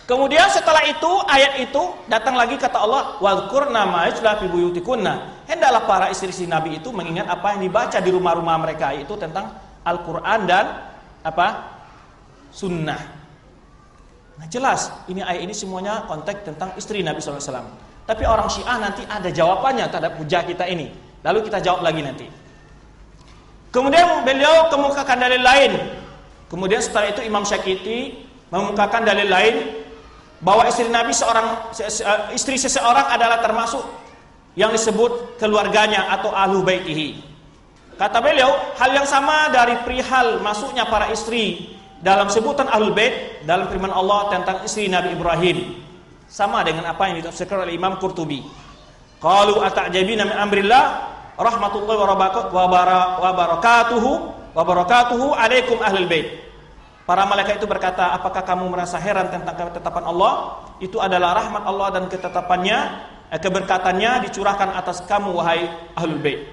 C: Kemudian setelah itu ayat itu datang lagi kata Allah, wadhkurna ma yutla fi buyutikunna. Hendaklah para istri-istri Nabi itu mengingat apa yang dibaca di rumah-rumah mereka, yaitu tentang Al-Qur'an dan sunnah. Nah jelas, ini ayat ini semuanya konteks tentang istri Nabi SAW. Tapi orang Syiah nanti ada jawabannya terhadap hujah kita ini. Lalu kita jawab lagi nanti. Kemudian beliau kemukakan dalil lain. Kemudian setelah itu Imam Syankiti mengemukakan dalil lain bahwa istri seseorang adalah termasuk yang disebut keluarganya atau ahlu baitihi. Kata beliau, hal yang sama dari perihal masuknya para istri dalam sebutan Ahlul Bait dalam firman Allah tentang istri Nabi Ibrahim, sama dengan apa yang ditafsirkan oleh Imam Qurtubi. Qalu ata'jabina min amrillah rahmatullahi wa barakatuhu alaikum ahlul bait. Para malaikat itu berkata, apakah kamu merasa heran tentang ketetapan Allah? Itu adalah rahmat Allah dan ketetapannya, keberkatannya dicurahkan atas kamu wahai ahlul bait.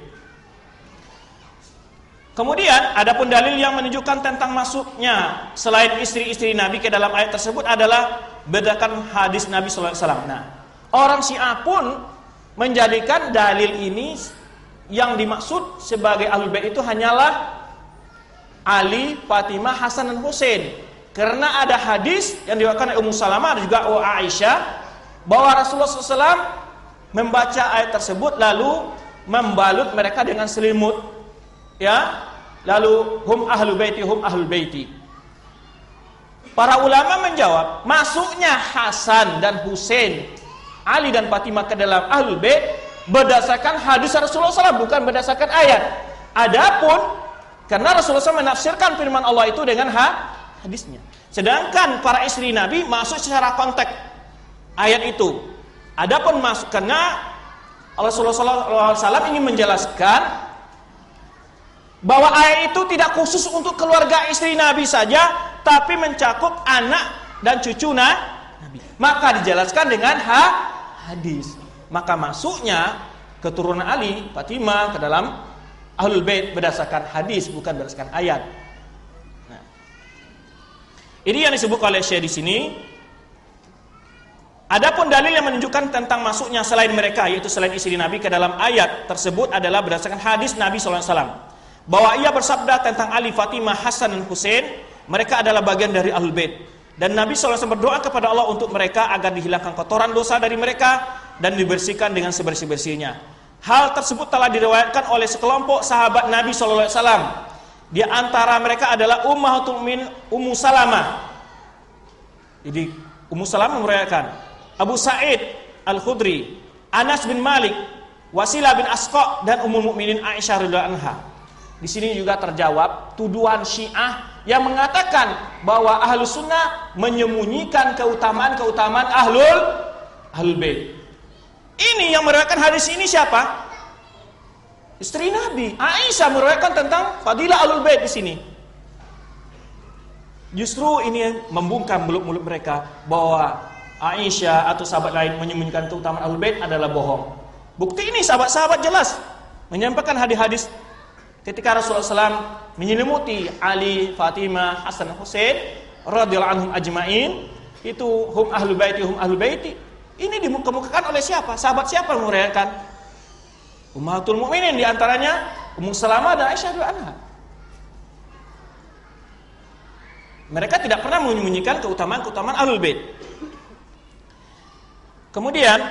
C: Kemudian adapun dalil yang menunjukkan tentang masuknya selain istri-istri Nabi ke dalam ayat tersebut adalah berdasarkan hadis Nabi SAW. Nah, orang Syiah pun menjadikan dalil ini yang dimaksud sebagai Ahlul Bait itu hanyalah Ali, Fatimah, Hasan dan Husain. Karena ada hadis yang diriwayatkan oleh Ummu Salamah dan juga Aisyah bahwa Rasulullah SAW membaca ayat tersebut lalu membalut mereka dengan selimut. Ya, lalu hum ahlul baiti. Para ulama menjawab, masuknya Hasan dan Husain, Ali dan Fatimah ke dalam ahlul bait berdasarkan hadis Rasulullah SAW, bukan berdasarkan ayat. Adapun karena Rasulullah SAW menafsirkan firman Allah itu dengan hadisnya. Sedangkan para istri Nabi masuk secara konteks ayat itu. Adapun masuk karena Rasulullah SAW ingin menjelaskan bahwa ayat itu tidak khusus untuk keluarga istri Nabi saja, tapi mencakup anak dan cucu Nabi. Maka dijelaskan dengan hadis. Maka masuknya keturunan Ali, Fatimah ke dalam Ahlul Bait berdasarkan hadis, bukan berdasarkan ayat. Nah, ini yang disebut oleh Syekh di sini. Adapun dalil yang menunjukkan tentang masuknya selain mereka, yaitu selain istri Nabi ke dalam ayat tersebut adalah berdasarkan hadis Nabi SAW. Bahwa ia bersabda tentang Ali, Fatimah, Hasan dan Husain, mereka adalah bagian dari Ahlul Bait. Dan Nabi SAW berdoa kepada Allah untuk mereka agar dihilangkan kotoran dosa dari mereka dan dibersihkan dengan sebersih-bersihnya. Hal tersebut telah diriwayatkan oleh sekelompok sahabat Nabi SAW. Di antara mereka adalah Ummahatul Mukminin Ummu Salamah. Jadi Ummu Salamah meriwayatkan, Abu Sa'id Al-Khudri, Anas bin Malik, Wasilah bin Asqa dan Ummul Mukminin Aisyah radhiyallahu anha. Di sini juga terjawab tuduhan Syiah yang mengatakan bahwa Ahlus Sunnah menyembunyikan keutamaan Ahlul Bait. Ini yang meriwayatkan hadis ini siapa? Istri Nabi. Aisyah meriwayatkan tentang fadilah Ahlul Bait di sini. Justru ini membungkam mulut-mulut mereka bahwa Aisyah atau sahabat lain menyembunyikan keutamaan Ahlul Bait adalah bohong. Bukti ini sahabat-sahabat jelas menyampaikan hadis-hadis ketika Rasulullah SAW menyelimuti Ali, Fatimah, Hasan, Husain radhiyallahu anhum ajmain, itu hum ahlul baiti, hum ahlul baiti. Ini dikemukakan oleh siapa? Sahabat siapa yang meriwayatkan? Ummahatul Mukminin, di antaranya Ummu Salamah dan Aisyah radhiyallahu anha. Mereka tidak pernah menyembunyikan keutamaan-keutamaan Ahlul Bait. Kemudian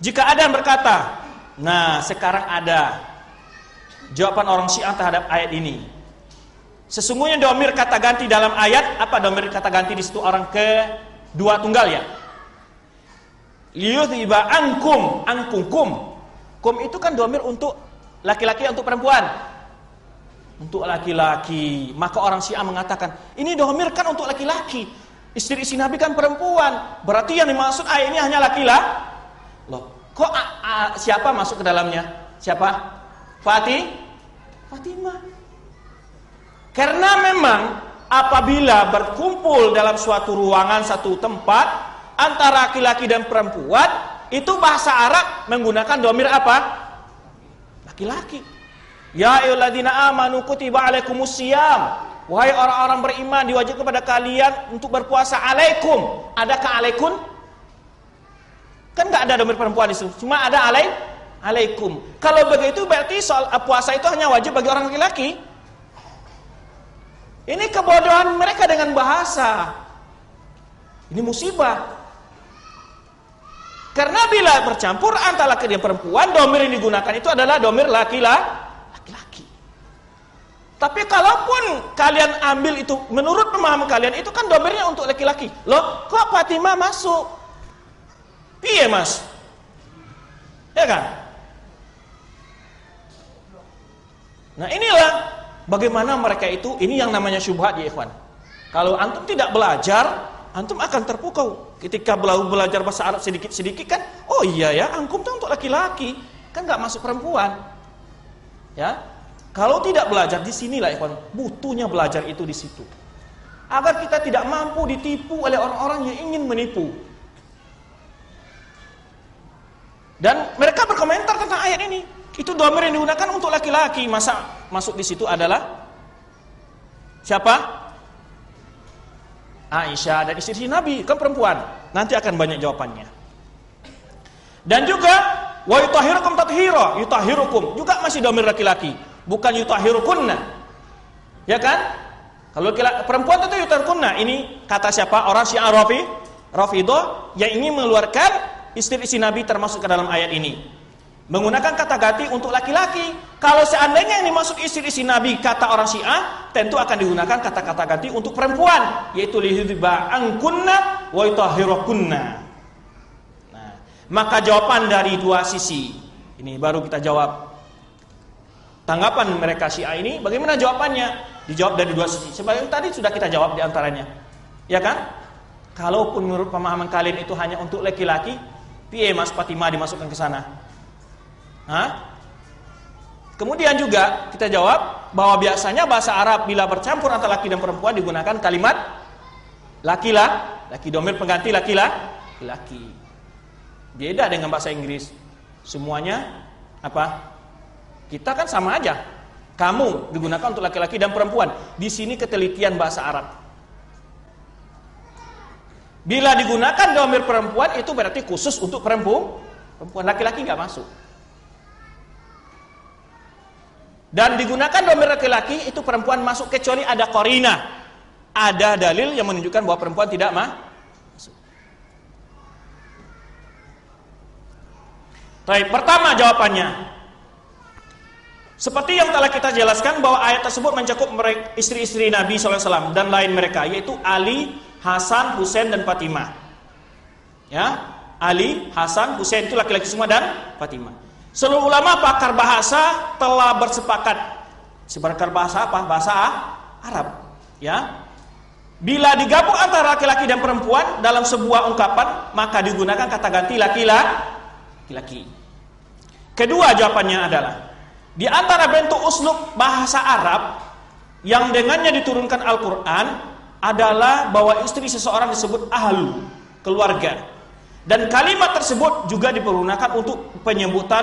C: jika ada yang berkata, nah sekarang ada jawaban orang Syiah terhadap ayat ini. Sesungguhnya dhamir kata ganti dalam ayat, apa dhamir kata ganti di situ orang kedua tunggal ya? Liyudhiba ankum, kum itu kan dhamir untuk laki-laki, untuk perempuan. Untuk laki-laki, maka orang Syiah mengatakan ini dhamir kan untuk laki-laki, istri-istri Nabi kan perempuan, berarti yang dimaksud ayat ini hanya laki-laki. Loh, kok siapa masuk ke dalamnya? Siapa? Fatimah. Karena memang apabila berkumpul dalam suatu ruangan, satu tempat antara laki-laki dan perempuan, itu bahasa Arab menggunakan dhamir apa? Laki-laki. Ya ayyuhalladzina amanu kutiba alaikumusiyam. Wahai orang-orang beriman, diwajibkan kepada kalian untuk berpuasa. Alaikum. Adakah alaikun? Kan enggak ada dhamir perempuan di situ. Cuma ada alaikum. Kalau begitu berarti soal puasa itu hanya wajib bagi orang laki-laki. Ini kebodohan mereka dengan bahasa. Ini musibah. Karena bila bercampur antara laki dan perempuan, dhamir yang digunakan itu adalah dhamir laki-laki. Tapi kalaupun kalian ambil itu menurut pemahaman kalian, itu kan dhamirnya untuk laki-laki. Loh, kok Fatimah masuk? Iya mas, ya kan? Nah inilah bagaimana mereka itu, ini yang namanya syubhat ya ikhwan. Kalau antum tidak belajar, antum akan terpukau. Ketika belajar bahasa Arab sedikit-sedikit kan, oh iya ya, antum itu untuk laki-laki, kan nggak masuk perempuan. Ya. Kalau tidak belajar di sinilah ikhwan, butuhnya belajar itu di situ. Agar kita tidak mampu ditipu oleh orang-orang yang ingin menipu. Dan mereka berkomentar tentang ayat ini. Itu dhamir yang digunakan untuk laki-laki. Masa masuk di situ adalah siapa? Aisyah dan istri Nabi, kan perempuan. Nanti akan banyak jawabannya. Dan juga wa yutahhirukum tathira, yutahhirukum juga masih dhamir laki-laki. Bukan yutahhirukunna. Ya kan? Kalau perempuan itu yutahhirukunna. Ini kata siapa? Orang Syiah Rafidhah yang ingin mengeluarkan istri-istri Nabi termasuk ke dalam ayat ini. Menggunakan kata ganti untuk laki-laki. Kalau seandainya yang dimaksud istri-istri Nabi kata orang Syiah, tentu akan digunakan kata-kata ganti untuk perempuan, yaitu liyudhiba ankunna wa yutahhirukunna. Nah, maka jawaban dari dua sisi. Ini baru kita jawab. Tanggapan mereka Syiah ini, bagaimana jawabannya? Dijawab dari dua sisi. Sebenarnya tadi sudah kita jawab di antaranya. Ya kan? Kalaupun menurut pemahaman kalian itu hanya untuk laki-laki, piye Mas Fatimah dimasukkan ke sana? Hah? Kemudian juga kita jawab bahwa biasanya bahasa Arab bila bercampur antara laki dan perempuan digunakan kalimat laki dhamir pengganti laki. Beda dengan bahasa Inggris. Semuanya apa? Kita kan sama aja. Kamu digunakan untuk laki-laki dan perempuan. Di sini ketelitian bahasa Arab. Bila digunakan dhamir perempuan itu berarti khusus untuk perempuan. Laki-laki nggak masuk. Dan digunakan dhamir laki-laki itu perempuan masuk kecuali ada qarinah. Ada dalil yang menunjukkan bahwa perempuan tidak masuk. Baik, pertama jawabannya. Seperti yang telah kita jelaskan bahwa ayat tersebut mencakup istri-istri Nabi SAW dan lain mereka, yaitu Ali, Hasan, Husain dan Fatimah. Ya, Ali, Hasan, Husain itu laki-laki semua dan Fatimah. Seluruh ulama pakar bahasa telah bersepakat. Pakar bahasa apa? Bahasa Arab. Ya, bila digabung antara laki-laki dan perempuan dalam sebuah ungkapan, maka digunakan kata ganti laki-laki. Kedua jawabannya adalah di antara bentuk uslub bahasa Arab yang dengannya diturunkan Al-Quran adalah bahwa istri seseorang disebut ahlu, keluarga. Dan kalimat tersebut juga dipergunakan untuk penyebutan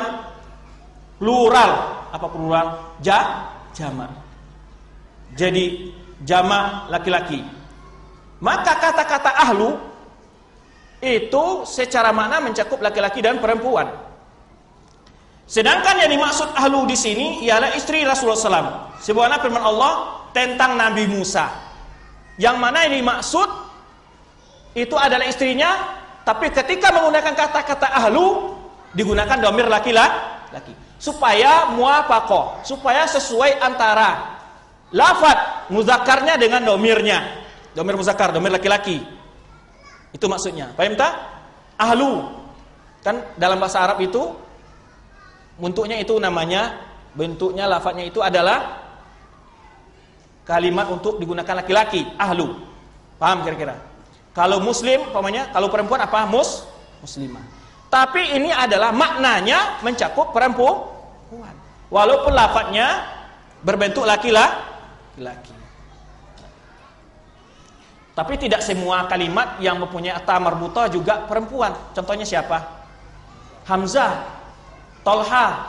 C: plural. Apa plural? Jamak. Jadi jamak laki-laki. Maka kata-kata ahlu itu secara makna mencakup laki-laki dan perempuan. Sedangkan yang dimaksud ahlu di sini ialah istri Rasulullah SAW. Sebagaimana firman Allah tentang Nabi Musa, yang mana yang dimaksud itu adalah istrinya, tapi ketika menggunakan kata-kata ahlu digunakan dhamir laki-laki supaya muwafaqah, supaya sesuai antara lafaz muzakkarnya dengan dhamirnya. Dhamir muzakkar, dhamir laki-laki. Itu maksudnya. Paham tak? Ahlu. Kan dalam bahasa Arab itu bentuknya itu namanya, bentuknya lafaznya itu adalah kalimat untuk digunakan laki-laki, ahlu. Paham kira-kira? Kalau muslim, umpamanya, kalau perempuan apa? Muslimah. Tapi ini adalah maknanya mencakup perempuan. Walaupun lafaznya berbentuk laki-laki. Tapi tidak semua kalimat yang mempunyai ta marbutah juga perempuan. Contohnya siapa? Hamzah, Tolha,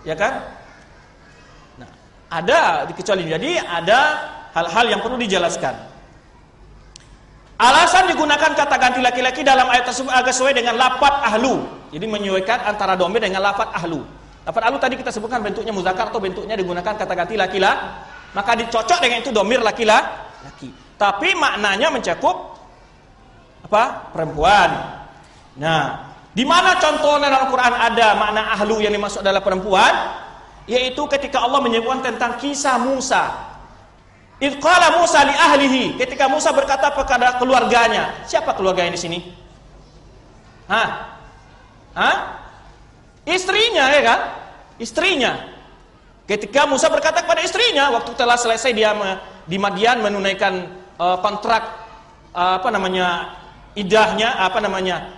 C: ya kan? Nah, ada dikecuali. Jadi ada hal-hal yang perlu dijelaskan. Alasan digunakan kata ganti laki-laki dalam ayat tersebut agak sesuai dengan lafaz ahlu. Jadi menyesuaikan antara dhamir dengan lafaz ahlu. Lafaz ahlu tadi kita sebutkan bentuknya muzakkar atau bentuknya digunakan kata ganti laki-laki, maka dicocok dengan itu dhamir laki-laki. Tapi maknanya mencakup apa? Perempuan. Nah, di mana contohnya dalam Al-Quran ada makna ahlu yang dimaksud adalah perempuan? Yaitu ketika Allah menyebutkan tentang kisah Musa. Idz qala Musa li ahlihi, ketika Musa berkata kepada keluarganya. Siapa keluarganya di sini? Istrinya, ya kan? Istrinya. Ketika Musa berkata kepada istrinya waktu telah selesai dia di Madian menunaikan kontrak idahnya,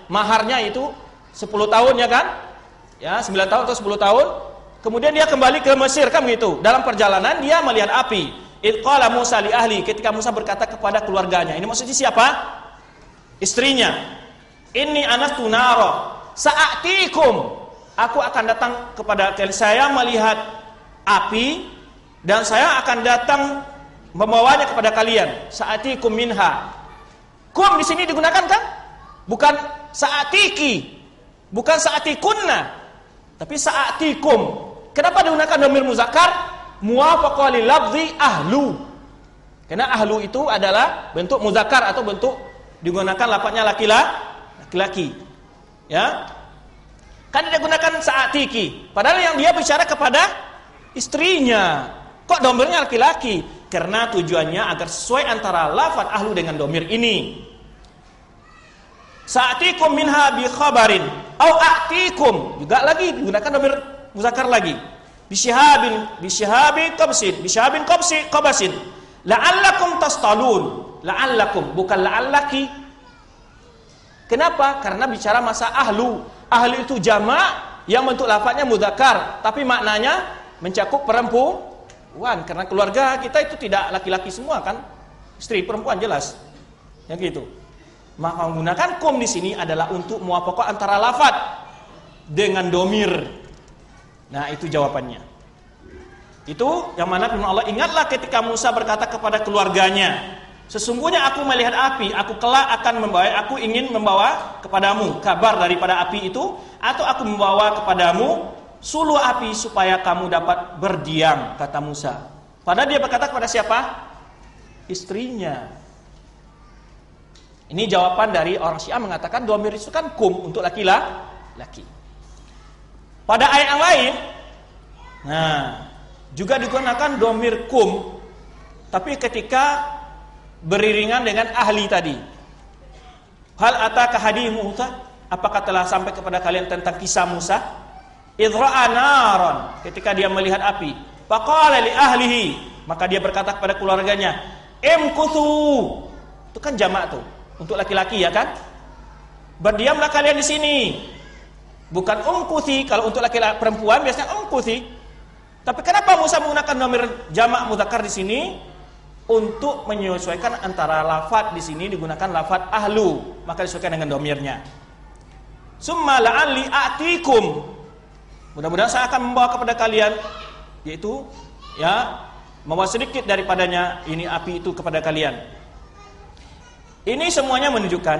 C: maharnya itu 10 tahun, ya kan? Ya, 9 tahun atau 10 tahun. Kemudian dia kembali ke Mesir, kan begitu. Dalam perjalanan dia melihat api. Idz qala Musa li ahli, ketika Musa berkata kepada keluarganya. Ini maksudnya siapa? Istrinya. Inni anastu nara sa'atikum. Aku akan datang kepada kalian. Saya melihat api dan saya akan datang membawanya kepada kalian. Sa'atikum minha. Kum di sini digunakan kan? Bukan sa'atiki, bukan sa'atikunna, tapi sa'atikum. Kenapa digunakan dhamir muzakkar? Muwafaqah li lafzi ahlu. Karena ahlu itu adalah bentuk muzakkar atau bentuk digunakan lafaznya laki-laki. Ya. Kan digunakan sa'atiki, padahal yang dia bicara kepada istrinya. Kok dhamirnya laki-laki? Karena tujuannya agar sesuai antara lafaz ahlu dengan dhamir ini. Sa'atikum minha bi khabarin au a'tikum, juga lagi digunakan dhamir muzakkar lagi. Bisyihabin qabasin la'allakum tastalun. La'allakum, bukan la'allaki. Kenapa? Karena bicara masa ahlu. Ahlu itu jamak yang bentuk lafaznya muzakkar, tapi maknanya mencakup perempuan. Karena keluarga kita itu tidak laki-laki semua kan, istri perempuan jelas, yang gitu. Maka menggunakan kum di sini adalah untuk muwafaqah antara lafaz dengan domir. Nah, itu jawabannya. Itu yang mana firman Allah, ingatlah ketika Musa berkata kepada keluarganya, sesungguhnya aku melihat api, aku kelak akan aku ingin membawa kepadamu kabar daripada api itu, atau aku membawa kepadamu suluh api supaya kamu dapat berdiam, kata Musa. Padahal dia berkata kepada siapa? Istrinya. Ini jawaban dari orang Syiah mengatakan dhamir itu kan kum untuk laki-laki. Pada ayat yang lain, nah, juga digunakan dhamir kum, tapi ketika beriringan dengan ahli tadi. Hal ataka hadith Musa, apakah telah sampai kepada kalian tentang kisah Musa? Idra'a naran, ketika dia melihat api. Faqala li ahlihi, maka dia berkata kepada keluarganya, imkuthu. Itu kan jamak tuh, untuk laki-laki ya kan? Berdiamlah kalian di sini. Bukan umkuthi, kalau untuk laki-laki perempuan biasanya umkuthi. Tapi kenapa Musa menggunakan dhamir jamak mudzakkar di sini? untuk menyesuaikan antara lafadz di sini digunakan lafadz ahlu, maka disesuaikan dengan domirnya. Summa la'alli a'tikum, mudah-mudahan saya akan membawa kepada kalian, yaitu ya membawa sedikit daripadanya ini api itu kepada kalian. Ini semuanya menunjukkan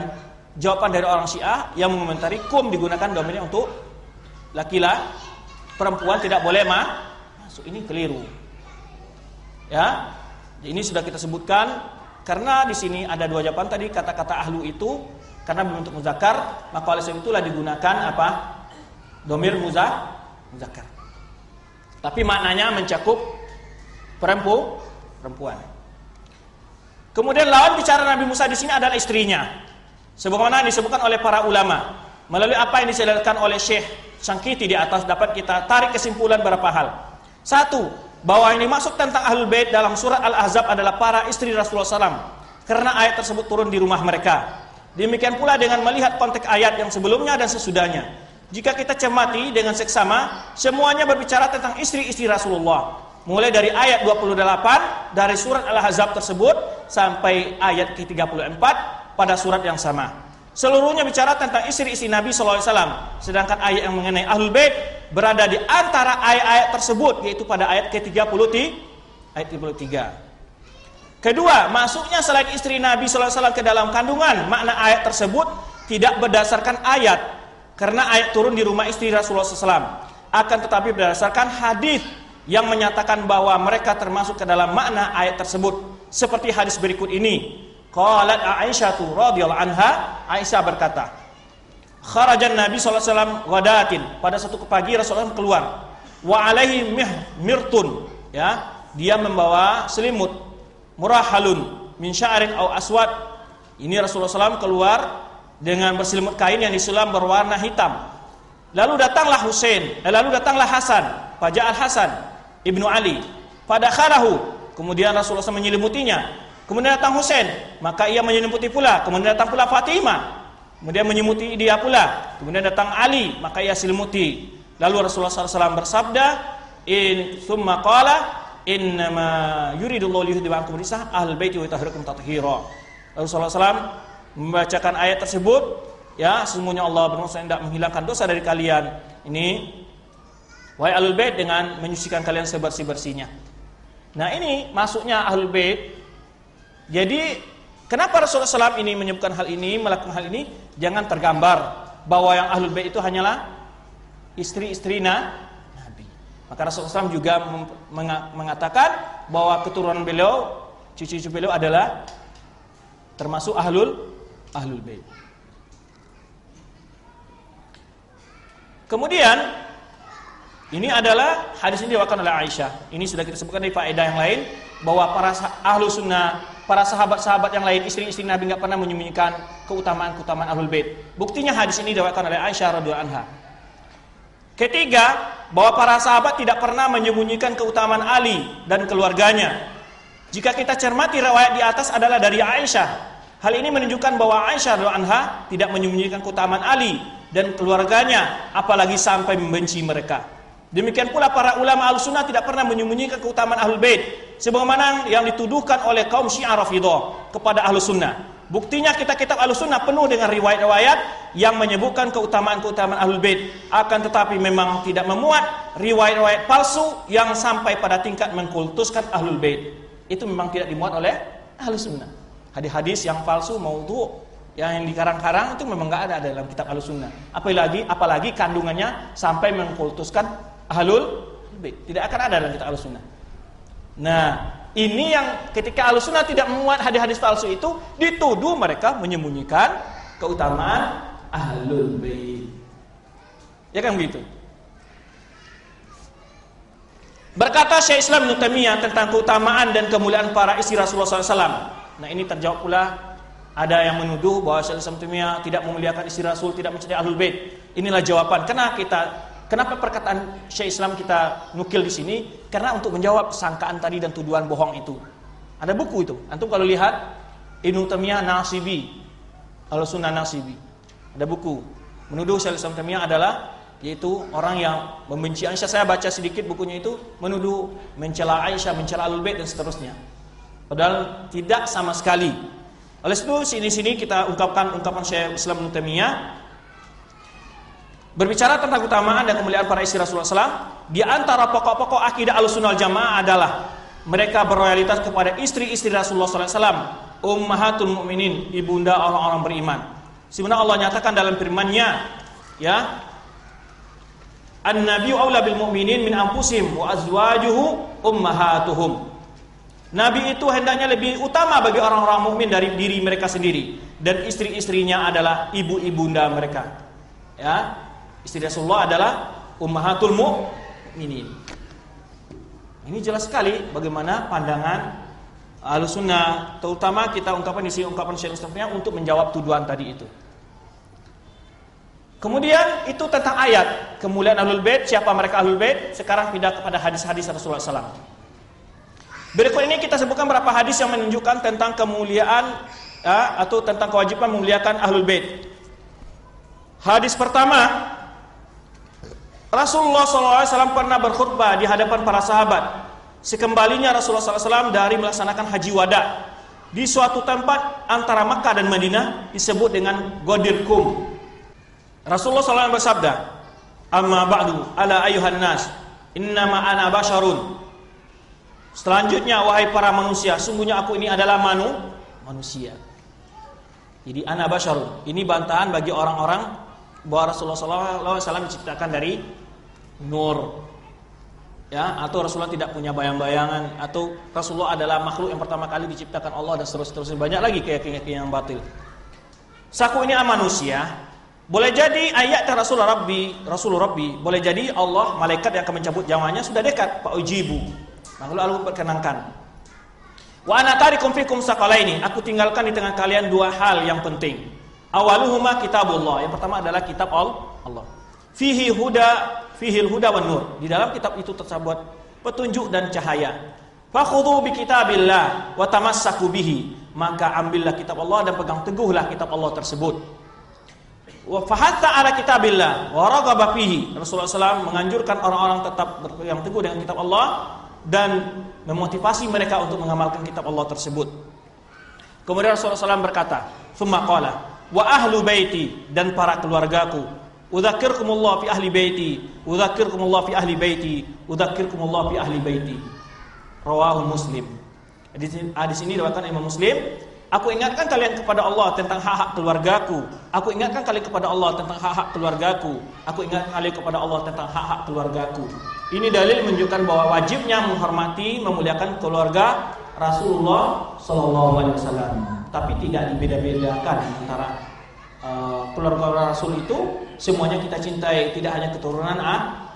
C: jawaban dari orang Syiah yang mengomentari kum digunakan domirnya untuk laki-laki, perempuan tidak boleh masuk. Ini keliru. Ya, ini sudah kita sebutkan karena di sini ada dua jawaban tadi, kata-kata ahlu itu karena berbentuk muzakkar, maka oleh sebab itulah digunakan apa? Domir muzakkar. Tapi maknanya mencakup perempuan. Kemudian lawan bicara Nabi Musa di sini adalah istrinya. Sebagaimana disebutkan oleh para ulama, melalui apa yang dijelaskan oleh Syekh Syangkiti di atas dapat kita tarik kesimpulan beberapa hal. Satu, bahwa yang dimaksud tentang Ahlul Bait dalam surat Al-Ahzab adalah para istri Rasulullah SAW, karena ayat tersebut turun di rumah mereka. Demikian pula dengan melihat konteks ayat yang sebelumnya dan sesudahnya. Jika kita cermati dengan seksama, semuanya berbicara tentang istri-istri Rasulullah. Mulai dari ayat 28 dari surat Al-Ahzab tersebut sampai ayat ke-34 pada surat yang sama. Seluruhnya bicara tentang istri-istri Nabi SAW. Sedangkan ayat yang mengenai Ahlul Bait berada di antara ayat-ayat tersebut, yaitu pada ayat ke-33. Kedua, masuknya selain istri Nabi SAW ke dalam kandungan makna ayat tersebut tidak berdasarkan ayat, karena ayat turun di rumah istri Rasulullah SAW. Akan tetapi berdasarkan hadis yang menyatakan bahwa mereka termasuk ke dalam makna ayat tersebut. Seperti hadis berikut ini. Qalat Aisyah radhiyallahu anha, Aisyah berkata, kharajan Nabi SAW ghadatin, pada satu pagi Rasulullah keluar, wa alaihi mirtun, ya, dia membawa selimut, murahalun min sya'rin aw aswad. Ini Rasulullah SAW keluar dengan berselimut kain yang disulam berwarna hitam. Lalu datanglah Hasan, Faja'al Hasan ibnu Ali, fadakhalahu, kemudian Rasulullah SAW menyelimutinya. Kemudian datang Husain, maka ia menyelimuti pula. Kemudian datang pula Fatimah, kemudian menyemuti dia pula. Kemudian datang Ali, maka ia selimuti. Lalu Rasulullah SAW bersabda, thumma qala innama yuridullahu liyudhiba ankum rijsa ahlul baiti wa yutahhirakum tathira. Rasulullah SAW membacakan ayat tersebut, ya, sesungguhnya Allah bermaksud hendak menghilangkan dosa dari kalian. Ini wahai ahlul bait, dengan menyucikan kalian sebersih-bersihnya. Nah, ini masuknya ahlul bait. Jadi kenapa Rasulullah SAW ini menyebutkan hal ini, melakukan hal ini? Jangan tergambar bahwa yang ahlul bait itu hanyalah istri-istri Nabi. Maka Rasulullah SAW juga mengatakan bahwa keturunan beliau, cucu-cucu beliau adalah termasuk ahlul bait. Kemudian ini adalah hadis ini diwakilkan oleh Aisyah. Ini sudah kita sebutkan di faedah yang lain, bahwa para ahlu sunnah, para sahabat-sahabat yang lain, istri-istri Nabi nggak pernah menyembunyikan keutamaan ahlul bait. Buktinya hadis ini diwakilkan oleh Aisyah radhiyallahu anha. Ketiga, bahwa para sahabat tidak pernah menyembunyikan keutamaan Ali dan keluarganya. Jika kita cermati riwayat di atas adalah dari Aisyah. Hal ini menunjukkan bahwa Aisyah radhiyallahu anha tidak menyembunyikan keutamaan Ali dan keluarganya, apalagi sampai membenci mereka. Demikian pula para ulama Ahlussunnah tidak pernah menyembunyikan keutamaan Ahlul Bait sebagaimana yang dituduhkan oleh kaum Syiah Rafidhah kepada Ahlussunnah. Buktinya kitab-kitab Ahlussunnah penuh dengan riwayat-riwayat yang menyebutkan keutamaan-keutamaan Ahlul Bait, akan tetapi memang tidak memuat riwayat-riwayat palsu yang sampai pada tingkat mengkultuskan Ahlul Bait. Itu memang tidak dimuat oleh Ahlussunnah. Hadis-hadis yang palsu, maudhu', yang dikarang-karang itu memang enggak ada dalam kitab Ahlussunnah. Apalagi kandungannya sampai mengkultuskan Ahlul Bait. Tidak akan ada dalam kitab Ahlussunnah. Nah, ini yang ketika Ahlussunnah tidak memuat hadis-hadis palsu itu, dituduh mereka menyembunyikan keutamaan Ahlul Bait. Ya kan begitu? Berkata Syekh Islam Ibnu Taimiyah tentang keutamaan dan kemuliaan para istri Rasulullah SAW. Nah, ini terjawab pula. Ada yang menuduh bahwa Syekh Islam Ibnu Taimiyah tidak memuliakan istri Rasul, tidak mencintai Ahlul Bait. Inilah jawaban. Kenapa perkataan Syekh Islam kita nukil di sini? Karena untuk menjawab sangkaan tadi dan tuduhan bohong itu. Ada buku itu. Antum kalau lihat Ibnu Taimiyah Nasibi, Ahlussunnah Nasibi. Ada buku. Menuduh Syekh Islam Taimiyah adalah yaitu orang yang membenci Aisyah. Saya baca sedikit bukunya itu, menuduh, mencela Aisyah, mencela Ahlul Bait dan seterusnya. Padahal tidak sama sekali. Oleh itu sini kita ungkapan Syekh Islam Ibnu Taimiyah berbicara tentang keutamaan dan kemuliaan para istri Rasulullah SAW. Di antara pokok-pokok akidah Ahlussunnah wal Jamaah adalah mereka berloyalitas kepada istri-istri Rasulullah SAW, ummahatul mukminin, ibunda orang-orang beriman. Sebenarnya Allah nyatakan dalam firman-Nya, ya, An-nabiyyu aula bil mu'minin min anfusihim wa azwajuhu ummahatuhum. Nabi itu hendaknya lebih utama bagi orang-orang mukmin dari diri mereka sendiri, dan istri-istrinya adalah ibu-ibunda mereka. Ya, istri Rasulullah adalah ummahatul mukminin. Ini jelas sekali bagaimana pandangan Ahlussunnah, terutama kita ungkapan Syekh Islam untuk menjawab tuduhan tadi itu. Kemudian itu tentang ayat kemuliaan Ahlul Bait, siapa mereka Ahlul Bait. Sekarang pindah kepada hadis-hadis Rasulullah SAW. Berikut ini kita sebutkan beberapa hadis yang menunjukkan tentang kemuliaan atau tentang kewajiban memuliakan Ahlul Bait. Hadis pertama, Rasulullah SAW pernah berkhutbah di hadapan para sahabat sekembalinya Rasulullah SAW dari melaksanakan haji wada di suatu tempat antara Makkah dan Madinah disebut dengan Ghadir Qum. Rasulullah SAW bersabda, "Amma ba'du, ala ayuhan nas, innama ana basyarun." Selanjutnya, wahai para manusia, sungguhnya aku ini adalah manusia. Jadi ana basyarun. Ini bantahan bagi orang-orang bahwa Rasulullah SAW diciptakan dari nur. Ya, atau Rasulullah tidak punya bayang-bayangan, atau Rasulullah adalah makhluk yang pertama kali diciptakan Allah, dan seterusnya. Banyak lagi keyakinan yang batil. Saku ini manusia. Boleh jadi ayat Rasulullah Rabbi, boleh jadi Allah, malaikat yang akan mencabut nyawanya sudah dekat, Pak Ujibu. Lalu perkenankan. Wa ana tarikum fikum saqalaini, aku tinggalkan di tengah kalian dua hal yang penting. Awaluhuma kitabullah, yang pertama adalah kitab Allah. Fihi huda wan nur. Di dalam kitab itu terdapat petunjuk dan cahaya. Fakhudhu bi kitabillah wa tamassaku bihi, maka ambillah kitab Allah dan pegang teguhlah kitab Allah tersebut. Wa fahatta ala kitabillah wa raghaba fihi. Rasulullah SAW menganjurkan orang-orang tetap berpegang teguh dengan kitab Allah dan memotivasi mereka untuk mengamalkan kitab Allah tersebut. Kemudian Rasulullah SAW berkata, "Tsumma qala wa ahlu baiti," dan para keluargaku. "Udzakirkumullah fi ahli baiti, udzakirkumullah fi ahli baiti, udzakirkumullah fi ahli baiti." Rawahu Muslim. Hadis ini diriwayatkan Imam Muslim. Aku ingatkan kalian kepada Allah tentang hak-hak keluargaku. Aku ingatkan kalian kepada Allah tentang hak-hak keluargaku. Aku ingatkan kalian kepada Allah tentang hak-hak keluargaku. Ini dalil menunjukkan bahwa wajibnya menghormati, memuliakan keluarga Rasulullah SAW. Tapi tidak dibeda-bedakan antara keluarga Rasul itu semuanya kita cintai, tidak hanya keturunan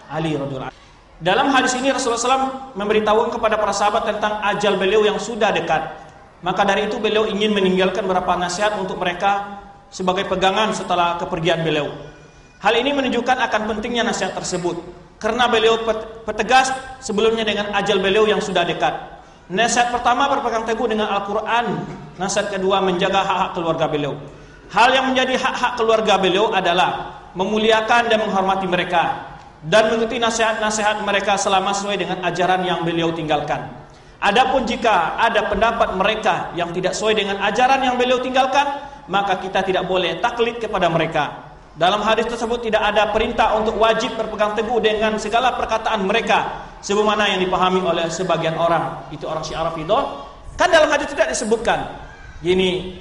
C: Ali radhiyallahu anhu. Dalam hadis ini Rasulullah SAW memberitahukan kepada para sahabat tentang ajal beliau yang sudah dekat. Maka dari itu beliau ingin meninggalkan beberapa nasihat untuk mereka sebagai pegangan setelah kepergian beliau. Hal ini menunjukkan akan pentingnya nasihat tersebut, karena beliau pertegas sebelumnya dengan ajal beliau yang sudah dekat. Nasihat pertama berpegang teguh dengan Al-Quran. Nasihat kedua menjaga hak-hak keluarga beliau. Hal yang menjadi hak-hak keluarga beliau adalah memuliakan dan menghormati mereka dan mengikuti nasihat-nasihat mereka selama sesuai dengan ajaran yang beliau tinggalkan. Adapun jika ada pendapat mereka yang tidak sesuai dengan ajaran yang beliau tinggalkan, maka kita tidak boleh taklid kepada mereka. Dalam hadis tersebut tidak ada perintah untuk wajib berpegang teguh dengan segala perkataan mereka, sebagaimana yang dipahami oleh sebagian orang. Itu orang Syiah Rafidhah. Kan dalam hadis tidak disebutkan. Gini,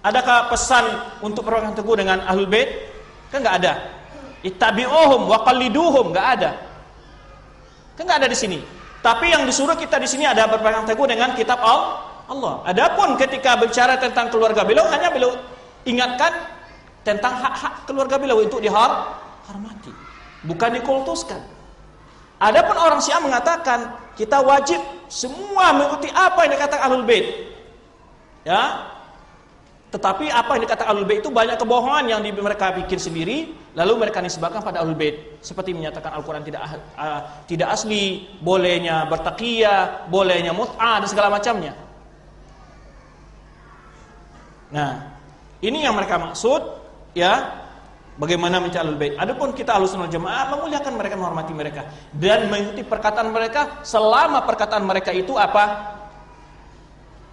C: adakah pesan untuk berpegang teguh dengan Ahlul Bait? Kan enggak ada. Ittabi'uhum wa qalliduhum, enggak ada. Kan enggak ada di sini. Tapi yang disuruh kita di sini ada berpegang teguh dengan kitab Allah. Adapun ketika bicara tentang keluarga beliau, hanya beliau ingatkan tentang hak-hak keluarga beliau untuk dihormati, bukan dikultuskan. Adapun orang Syiah mengatakan kita wajib semua mengikuti apa yang dikatakan Ahlul Bait. Ya. Tetapi apa yang dikatakan Ahlul Bait itu banyak kebohongan yang mereka bikin sendiri, lalu mereka nisbahkan pada Ahlul Bait. Seperti menyatakan Al-Quran tidak asli, bolehnya bertaqiyah, bolehnya mut'ah dan segala macamnya. Nah, ini yang mereka maksud, ya, bagaimana mencari Ahlul Bait. Adapun kita Ahlussunnah wal Jamaah memuliakan mereka, menghormati mereka dan mengikuti perkataan mereka selama perkataan mereka itu apa?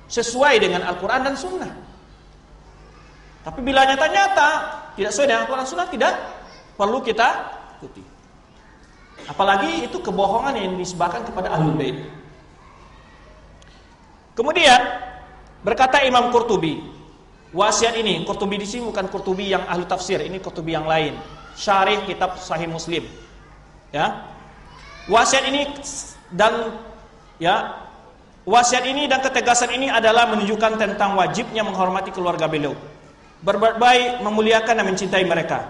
C: sesuai dengan Al-Quran dan Sunnah. Tapi bila nyata-nyata tidak sesuai dengan Al-Quran dan Sunnah, tidak perlu kita ikuti. Apalagi itu kebohongan yang disebabkan kepada Ahlul Bait. Kemudian berkata Imam Qurtubi, wasiat ini, Qurtubi di sini bukan Qurtubi yang ahli tafsir, ini Qurtubi yang lain, syarih kitab Sahih Muslim. Ya. Wasiat ini dan ketegasan ini adalah menunjukkan tentang wajibnya menghormati keluarga beliau, berbuat baik, memuliakan dan mencintai mereka.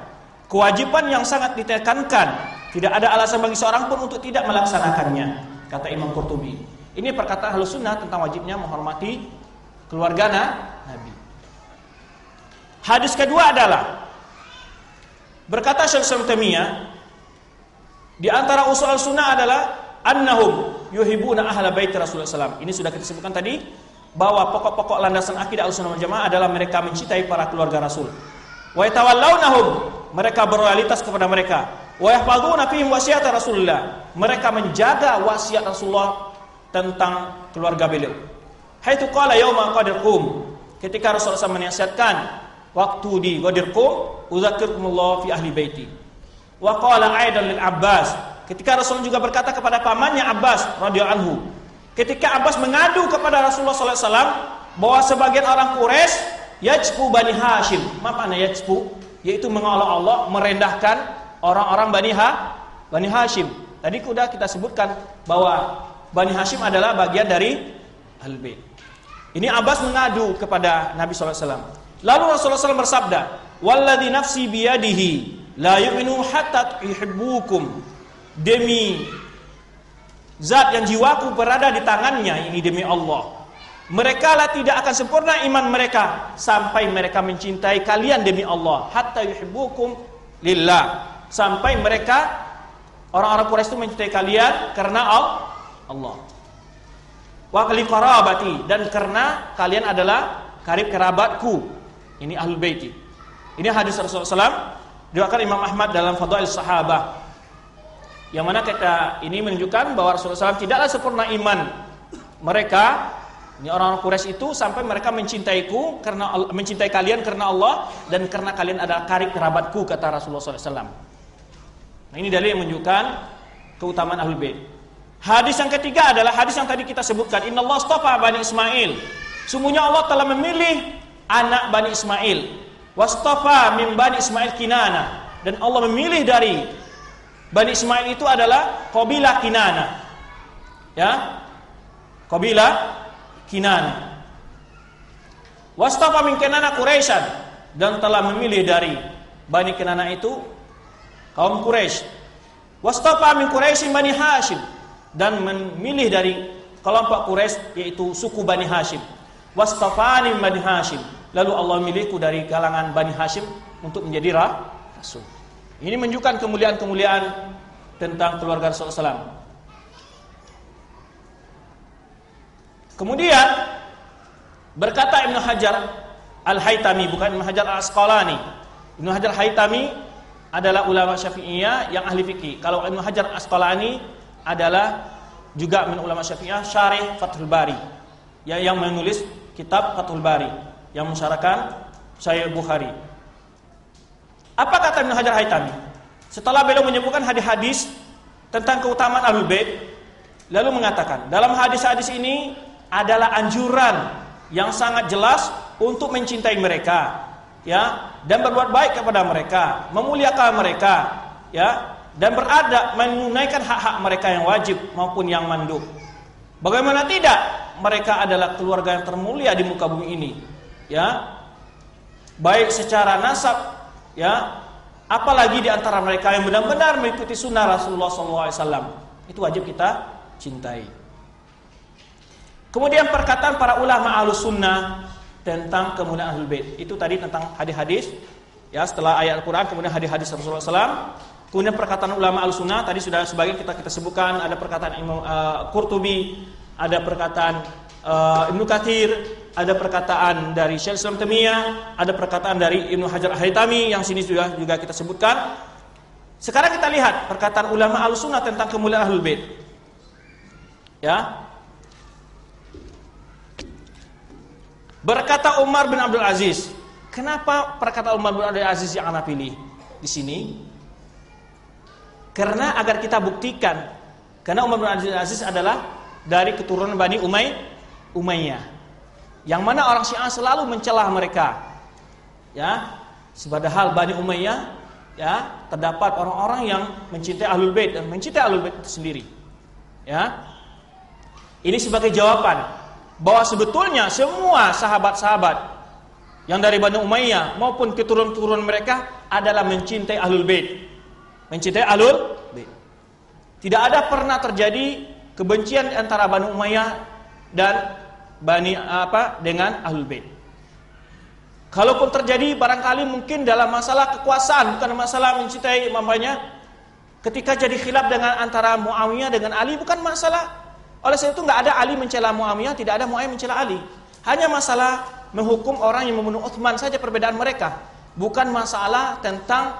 C: Kewajiban yang sangat ditekankan, tidak ada alasan bagi seorang pun untuk tidak melaksanakannya, kata Imam Qurtubi. Ini perkataan Ahlus Sunnah tentang wajibnya menghormati keluarga Nabi. Hadis kedua adalah berkata Syekh Islam Taimiyah, di antara usul Sunnah adalah annahum yuhibbuna ahla bait Rasulullah SAW. Ini sudah kita sebutkan tadi, bahwa pokok-pokok landasan akidah Ahlussunnah wal Jamaah adalah mereka mencintai para keluarga Rasul. Wa yatawallawnahum, mereka berloyalitas kepada mereka. Wa yahfazuna fihim wasiat Rasulullah, mereka menjaga wasiat Rasulullah tentang keluarga beliau. Haitsu qala yauma Ghadir Qum, ketika Rasulullah SAW menasihatkan waktu di Ghadir Qum, udzakirkumullah fi ahli baiti. Wa qala aidan lil Abbas, ketika Rasulullah juga berkata kepada pamannya Abbas radhiyallahu anhu, ketika Abbas mengadu kepada Rasulullah SAW bahwa sebagian orang Quraisy yajfu Bani Hashim. Apa makna yajfu? Yaitu mengolok Allah, merendahkan orang-orang Bani Hashim. Tadi sudah kita sebutkan bahwa Bani Hashim adalah bagian dari Ahlul Bait. Ini Abbas mengadu kepada Nabi SAW. Lalu Rasulullah SAW bersabda, walladzi nafsi biyadihi la yu'minu hatta yuhibbukum. Demi zat yang jiwaku berada di tangannya, ini demi Allah, mereka lah tidak akan sempurna iman mereka sampai mereka mencintai kalian demi Allah. Hatta yuhibbukum lillah, sampai mereka orang-orang Quraisy itu mencintai kalian karena Allah. Wa li qarabati, dan karena kalian adalah karib kerabatku. Ini Ahlul Baiti. Ini hadis Rasulullah SAW diriwayatkan Imam Ahmad dalam Fadail Sahabah, yang mana kata ini menunjukkan bahwa Rasulullah SAW tidaklah sempurna iman mereka, ini orang-orang Quraisy itu, sampai mereka mencintaiku karena mencintai kalian karena Allah dan karena kalian adalah karib kerabatku, kata Rasulullah SAW. Nah, ini dalil yang menunjukkan keutamaan Ahlul Bait. Hadis yang ketiga adalah hadis yang tadi kita sebutkan, innallaha astafa Bani Ismail. Sungguhnya Allah telah memilih anak Bani Ismail. Wastafa min Bani Ismail Kinana, dan Allah memilih dari Bani Ismail itu adalah kabilah Kinana. Ya. Kabilah Kinana. Wastafa min Kinana Quraisyan, dan telah memilih dari Bani Kinana itu kaum Quraisy. Wastafa min Quraisy Bani Hashim, dan memilih dari kelompok Quraisy yaitu suku Bani Hashim. Wastafani Bani Hashim, lalu Allah memilihku dari kalangan Bani Hashim untuk menjadi rasul. Ini menunjukkan kemuliaan-kemuliaan tentang keluarga Rasulullah SAW. Kemudian berkata Ibnu Hajar Al-Haytami, bukan Ibnu Hajar Al-Asqalani. Ibnu Hajar Al-Haytami adalah ulama Syafi'iyah yang ahli fikih. Kalau Ibnu Hajar Al-Asqalani adalah juga min ulama Syafi'iyah, syarih Fathul Bari, yang menulis kitab Fathul Bari, yang mensyarahkan Sahih Bukhari. Apa kata Ibnu Hajar Haytami? Setelah beliau menyebutkan hadis-hadis tentang keutamaan Ahlul Bait, lalu mengatakan, dalam hadis-hadis ini adalah anjuran yang sangat jelas untuk mencintai mereka, ya, dan berbuat baik kepada mereka, memuliakan mereka, ya, dan beradab menunaikan hak-hak mereka yang wajib maupun yang mandub. Bagaimana tidak? Mereka adalah keluarga yang termulia di muka bumi ini, ya, baik secara nasab, ya, apalagi di antara mereka yang benar-benar mengikuti sunnah Rasulullah SAW. Itu wajib kita cintai. Kemudian perkataan para ulama Ahlus Sunnah tentang kemuliaan Ahlul Bait. Itu tadi tentang hadis-hadis, ya, setelah ayat Al-Quran, kemudian hadis-hadis Rasulullah SAW. Kemudian perkataan ulama Ahlus Sunnah tadi sudah sebagian kita sebutkan. Ada perkataan Imam Qurtubi, ada perkataan Ibnu Katsir, ada perkataan dari Syekh Islam Taimiyah, ada perkataan dari Ibnu Hajar Al-Haytami yang sini sudah juga kita sebutkan. Sekarang kita lihat perkataan ulama Ahlus Sunnah tentang kemuliaan Ahlul Bait. Ya. Berkata Umar bin Abdul Aziz, kenapa perkataan Umar bin Abdul Aziz yang ana pilih di sini? Karena agar kita buktikan, karena Umar bin Abdul Aziz adalah dari keturunan Bani Umayyah, yang mana orang Syiah selalu mencela mereka. Ya, padahal Bani Umayyah, ya, terdapat orang-orang yang mencintai Ahlul Bait dan mencintai Ahlul Bait itu sendiri. Ya, ini sebagai jawaban bahwa sebetulnya semua sahabat-sahabat yang dari Bani Umayyah maupun keturunan-keturunan mereka adalah mencintai Ahlul Bait. Mencintai Ahlul Bait. Tidak ada pernah terjadi kebencian antara Bani Umayyah dan dengan Ahlul Bait. Kalaupun terjadi barangkali mungkin dalam masalah kekuasaan, bukan masalah mencintai mamanya. Ketika jadi khilaf dengan antara Muawiyah dengan Ali, bukan masalah. Oleh sebab itu nggak ada Ali mencela Muawiyah, tidak ada Muawiyah mencela Ali. Hanya masalah menghukum orang yang membunuh Utsman saja perbedaan mereka. Bukan masalah tentang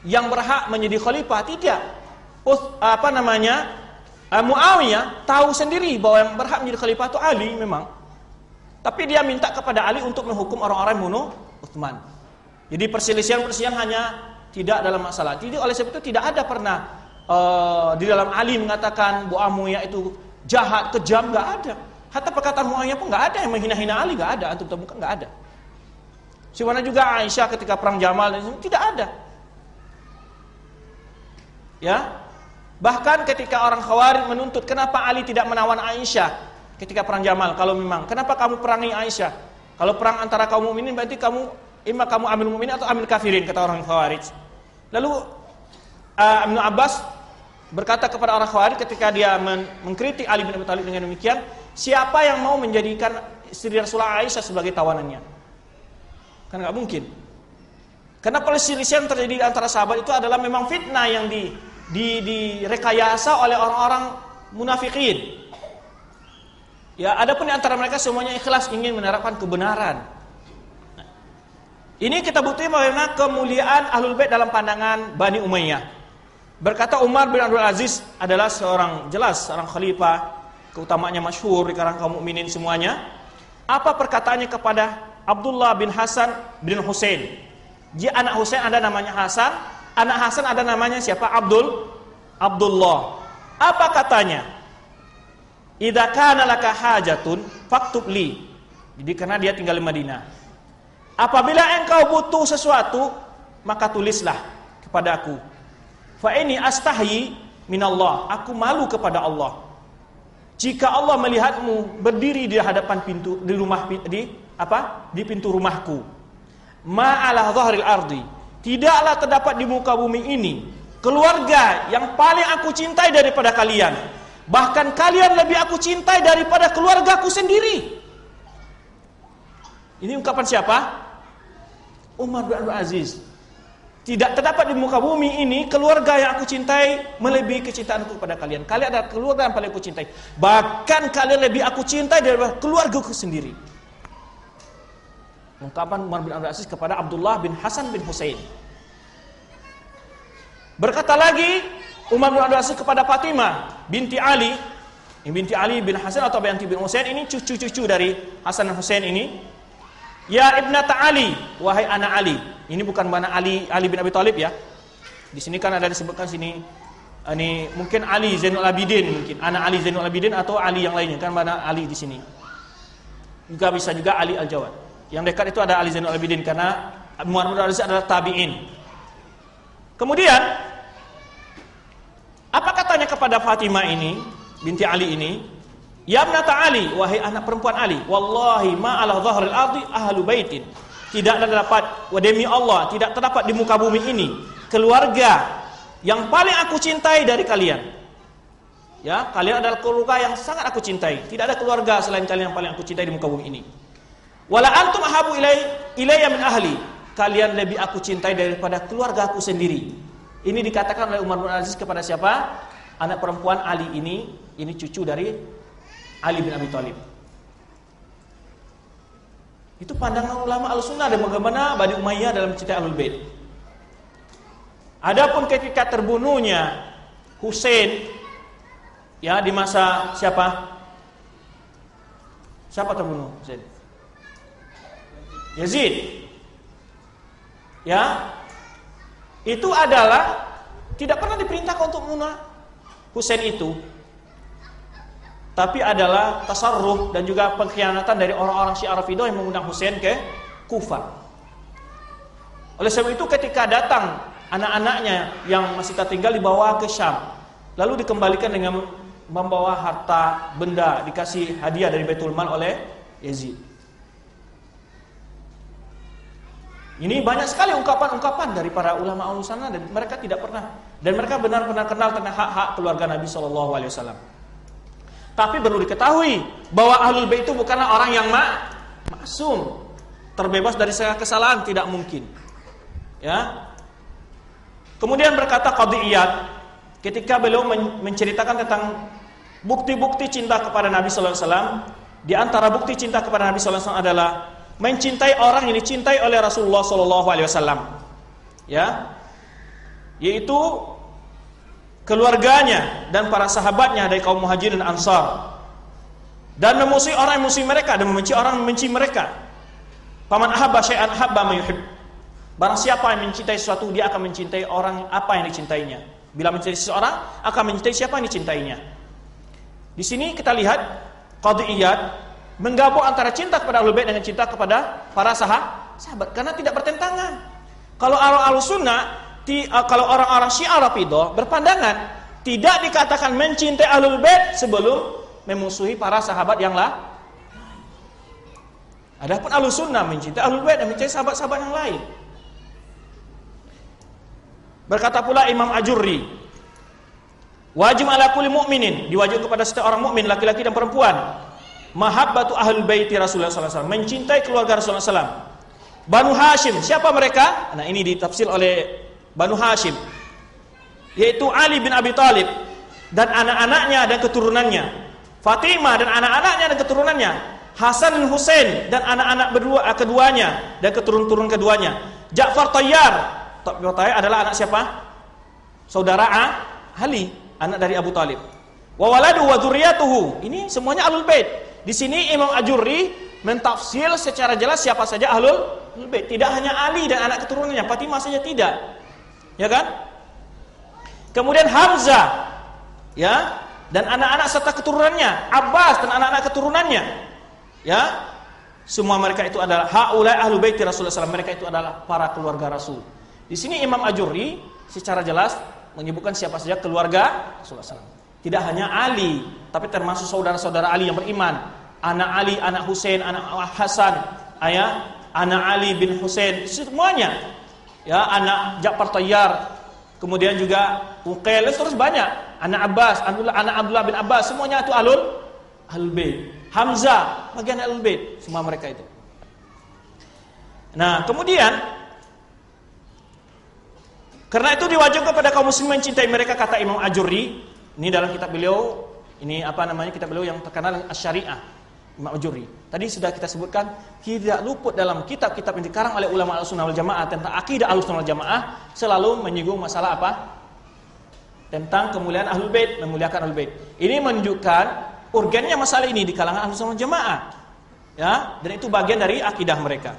C: yang berhak menjadi khalifah, tidak. Muawiyah tahu sendiri bahwa yang berhak menjadi khalifah itu Ali memang. Tapi dia minta kepada Ali untuk menghukum orang-orang yang membunuh Utsman. Jadi perselisihan hanya tidak dalam masalah. Jadi oleh sebab itu tidak ada pernah di dalam Ali mengatakan bahwa Muawiyah itu jahat, kejam, nggak ada. Hatta perkataan Muawiyah pun nggak ada yang menghina-hina Ali, nggak ada. Antum temukan nggak ada. Sebagaimana juga Aisyah ketika perang Jamal tidak ada. Ya, bahkan ketika orang Khawarij menuntut kenapa Ali tidak menawan Aisyah ketika perang Jamal, kalau memang kenapa kamu perangi Aisyah? Kalau perang antara kaum mukminin berarti kamu amil mukminin atau amil kafirin, kata orang Khawarij. Lalu Ibnu Abbas berkata kepada orang Khawarij ketika dia mengkritik Ali bin Abi Thalib dengan demikian, siapa yang mau menjadikan istri Rasulullah Aisyah sebagai tawanannya? Kan nggak mungkin. Karena perselisihan terjadi antara sahabat itu adalah memang fitnah yang direkayasa oleh orang-orang munafikin. Ya, adapun di antara mereka semuanya ikhlas ingin menerapkan kebenaran. Nah, ini kita buktikan bagaimana kemuliaan Ahlul Bait dalam pandangan Bani Umayyah. Berkata Umar bin Abdul Aziz adalah seorang khalifah, keutamaannya masyhur di kalangan kaum mukminin semuanya. Apa perkataannya kepada Abdullah bin Hasan bin Husain? Dia anak Husain ada namanya Hasan, anak Hasan ada namanya siapa? Abdullah. Apa katanya? Idza kana laka hajatun faktub li. Jadi karena dia tinggal di Madinah. Apabila engkau butuh sesuatu, maka tulislah kepada aku. Fa ini astahyi minallah, aku malu kepada Allah. Jika Allah melihatmu berdiri di hadapan pintu di pintu rumahku. Ma ala dhahril ardi, tidaklah terdapat di muka bumi ini keluarga yang paling aku cintai daripada kalian. Bahkan kalian lebih aku cintai daripada keluargaku sendiri. Ini ungkapan siapa? Umar bin Abdul Aziz. Tidak terdapat di muka bumi ini keluarga yang aku cintai melebihi kecintaanku kepada kalian. Kalian adalah keluarga yang paling aku cintai. Bahkan kalian lebih aku cintai daripada keluargaku sendiri. Ungkapan Umar bin Abdul Aziz kepada Abdullah bin Hasan bin Husain. Berkata lagi Umar bin Abdul Aziz kepada Fatimah binti Ali. Binti Ali bin Hasan atau binti bin Husain, ini cucu-cucu dari Hasan dan Husain ini. Ya ibnata Ali, wahai anak Ali. Ini bukan mana Ali bin Abi Thalib ya. Di sini kan ada disebutkan sini ini mungkin Ali Zainul Abidin, mungkin anak Ali Zainul Abidin atau Ali yang lainnya, kan mana Ali di sini. Juga bisa juga Ali Al-Jawad. Yang dekat itu ada Ali Zainul Abidin karena Muhammad bin Aziz adalah tabi'in. Kemudian apa katanya kepada Fatimah ini, binti Ali ini? Ya ibnata Ali, wahai anak perempuan Ali, wallahi ma ala dhahril ardi ahlu baitin. Tidak terdapat, demi Allah, tidak terdapat di muka bumi ini keluarga yang paling aku cintai dari kalian. Ya, kalian adalah keluarga yang sangat aku cintai. Tidak ada keluarga selain kalian yang paling aku cintai di muka bumi ini. Wala antum ahabu ilayya min ahli. Kalian lebih aku cintai daripada keluarga aku sendiri. Ini dikatakan oleh Umar bin Aziz kepada siapa? Anak perempuan Ali ini cucu dari Ali bin Abi Thalib. Itu pandangan ulama Ahlussunnah dan bagaimana Bani Umayyah dalam mencintai Ahlul Bait. Adapun ketika terbunuhnya Husain ya di masa siapa? Siapa terbunuh Husain? Yazid. Ya. Itu adalah tidak pernah diperintahkan untuk membunuh Husain itu. Tapi adalah tasarruf dan juga pengkhianatan dari orang-orang Syiah Rafidhah yang mengundang Husain ke Kufah. Oleh sebab itu ketika datang anak-anaknya yang masih tertinggal dibawa ke Syam, lalu dikembalikan dengan membawa harta benda, dikasih hadiah dari Baitul Mal oleh Yazid. Ini banyak sekali ungkapan-ungkapan dari para ulama al-sunnah dan mereka tidak pernah, dan mereka benar-benar kenal tentang hak-hak keluarga Nabi SAW. Tapi perlu diketahui bahwa Ahlul Bait itu bukanlah orang yang maksum, terbebas dari segala kesalahan, tidak mungkin. Ya. Kemudian berkata Qadhi Iyad ketika beliau menceritakan tentang bukti-bukti cinta kepada Nabi SAW. Di antara bukti cinta kepada Nabi SAW adalah mencintai orang yang dicintai oleh Rasulullah SAW, ya, yaitu keluarganya dan para sahabatnya dari kaum Muhajirin dan Ansar, dan memusuhi orang yang memusuhi mereka dan membenci orang yang membenci mereka. Faman ahabba syai'an ahabba ma yuhib. Barang siapa yang mencintai sesuatu, dia akan mencintai orang apa yang dicintainya. Bila mencintai seseorang, akan mencintai siapa yang dicintainya. Di sini kita lihat Qadhi Iyad menggabung antara cinta kepada Ahlul Bait dengan cinta kepada para sahabat karena tidak bertentangan. Kalau Ahlussunnah, kalau orang-orang Syiah Rafidhah berpandangan tidak dikatakan mencintai Ahlul Bait sebelum memusuhi para sahabat yang lain. Adapun Ahlussunnah mencintai Ahlul Bait dan mencintai sahabat-sahabat yang lain. Berkata pula Imam Ajurri, wajib ala kulli mu'minin, diwajibkan kepada setiap orang mukmin laki-laki dan perempuan, mahabbatu ahlul baiti Rasulullah SAW, mencintai keluarga Rasulullah SAW. Banu Hashim, siapa mereka? Nah, ini ditafsir oleh Banu Hashim, yaitu Ali bin Abi Thalib dan anak-anaknya dan keturunannya, Fatimah dan anak-anaknya dan keturunannya, Hasan dan Husain dan anak-anak keduanya dan keturun-turun keduanya, Ja'far Tayyar. Tayyar adalah anak siapa? Saudara Ali, anak dari Abu Talib. Wa waladu wa dzurriyyatuhu. Ini semuanya Ahlul Bait. Di sini Imam Ajurri mentafsir secara jelas siapa saja Ahlul Bait. Tidak hanya Ali dan anak keturunannya, Fatimah saja tidak. Ya kan? Kemudian Hamzah, ya, dan anak-anak serta keturunannya, Abbas dan anak-anak keturunannya. Ya. Semua mereka itu adalah haula Ahlul Bait Rasulullah SAW. Mereka itu adalah para keluarga Rasul. Di sini Imam Ajurri secara jelas menyebutkan siapa saja keluarga Rasulullah SAW. Tidak hanya Ali, tapi termasuk saudara-saudara Ali yang beriman. Anak Ali, anak Husain, anak Hasan, anak Ali bin Husain, semuanya. Ya, anak Ja'far Tayyar, kemudian juga Uqail, terus banyak. Anak Abbas, anak Abdullah bin Abbas, semuanya itu Ahlul Bait. Hamzah, bagian Ahlul Bait, semua mereka itu. Nah, kemudian karena itu diwajibkan kepada kaum muslimin mencintai mereka, kata Imam Ajurri. Ini dalam kitab beliau, ini kitab beliau yang terkenal Asy-Syari'ah, Imam Ajurri. Tadi sudah kita sebutkan, tidak luput dalam kitab-kitab yang dikarang oleh ulama Ahlussunnah wal Jamaah tentang akidah Ahlussunnah wal Jamaah selalu menyinggung masalah apa? Tentang kemuliaan Ahlul Bait, memuliakan Ahlul Bait. Ini menunjukkan urgennya masalah ini di kalangan Ahlussunnah wal Jamaah. Ya, dan itu bagian dari akidah mereka.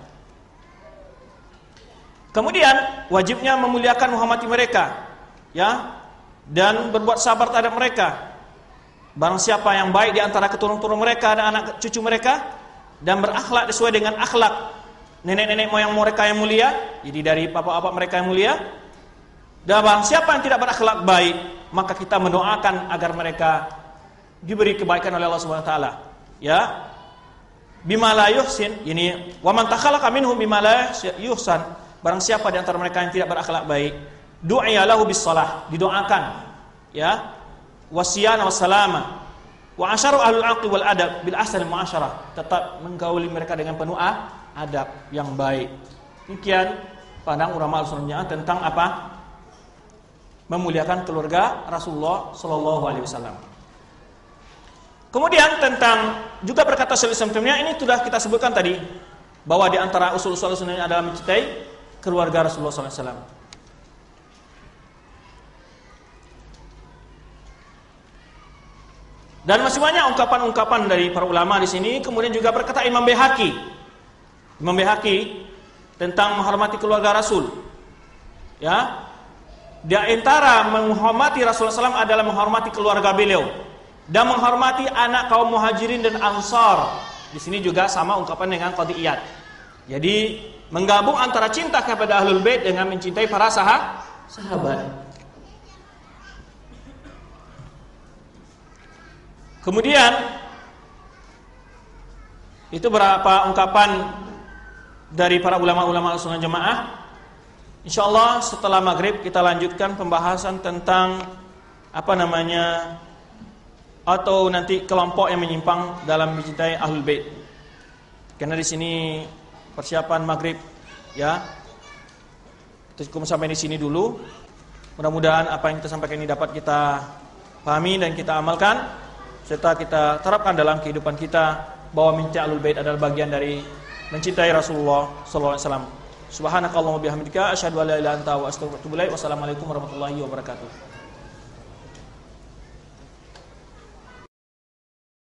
C: Kemudian wajibnya memuliakan menghormati mereka, ya, dan berbuat sabar terhadap mereka. Barang siapa yang baik di antara keturunan mereka dan anak cucu mereka dan berakhlak sesuai dengan akhlak nenek-nenek moyang mereka yang mulia, jadi dari bapak-bapak mereka yang mulia. Dan barang siapa yang tidak berakhlak baik, maka kita mendoakan agar mereka diberi kebaikan oleh Allah Subhanahu wa taala. Ya. Bima la yuhsin, ini wa man takhalaqa minhum bima la yuhsan. Barang siapa di antara mereka yang tidak berakhlak baik, du'a lahu bis shalah, didoakan, ya, wasiyana wassalama, wa asharu ahlul aqli wal adab bil ahsan muasyarah, tetap menggauli mereka dengan penuh adab yang baik. Demikian pandang ulama Ahlussunnah tentang apa? Memuliakan keluarga Rasulullah sallallahu alaihi wasallam. Kemudian tentang juga berkata Syaikhul Islam ini sudah kita sebutkan tadi, bahwa di antara usul-usul Ahlussunnah adalah mencintai keluarga Rasulullah SAW. Dan masih banyak ungkapan-ungkapan dari para ulama di sini. Kemudian juga berkata Imam Baihaqi, Imam Baihaqi tentang menghormati keluarga Rasul. Ya. Di antara menghormati Rasulullah SAW adalah menghormati keluarga beliau dan menghormati anak kaum Muhajirin dan Ansar. Di sini juga sama ungkapan dengan Qadhi Iyad. Jadi menggabung antara cinta kepada Ahlul Bait dengan mencintai para sahabat. Kemudian itu beberapa ungkapan dari para ulama-ulama Ahlussunnah Jamaah. Insyaallah setelah maghrib kita lanjutkan pembahasan tentang atau nanti kelompok yang menyimpang dalam mencintai Ahlul Bait. Karena di sini persiapan maghrib, ya. Cukup sampai di sini dulu. Mudah-mudahan apa yang kita sampaikan ini dapat kita pahami dan kita amalkan serta kita terapkan dalam kehidupan kita bahwa mencintai Ahlul Bait adalah bagian dari mencintai Rasulullah sallallahu alaihi wasallam. Subhanakallahumma bihamdika asyhadu an la ilaha illa anta wa astaghfiruka wa atubu ilaik. Wassalamualaikum warahmatullahi wabarakatuh.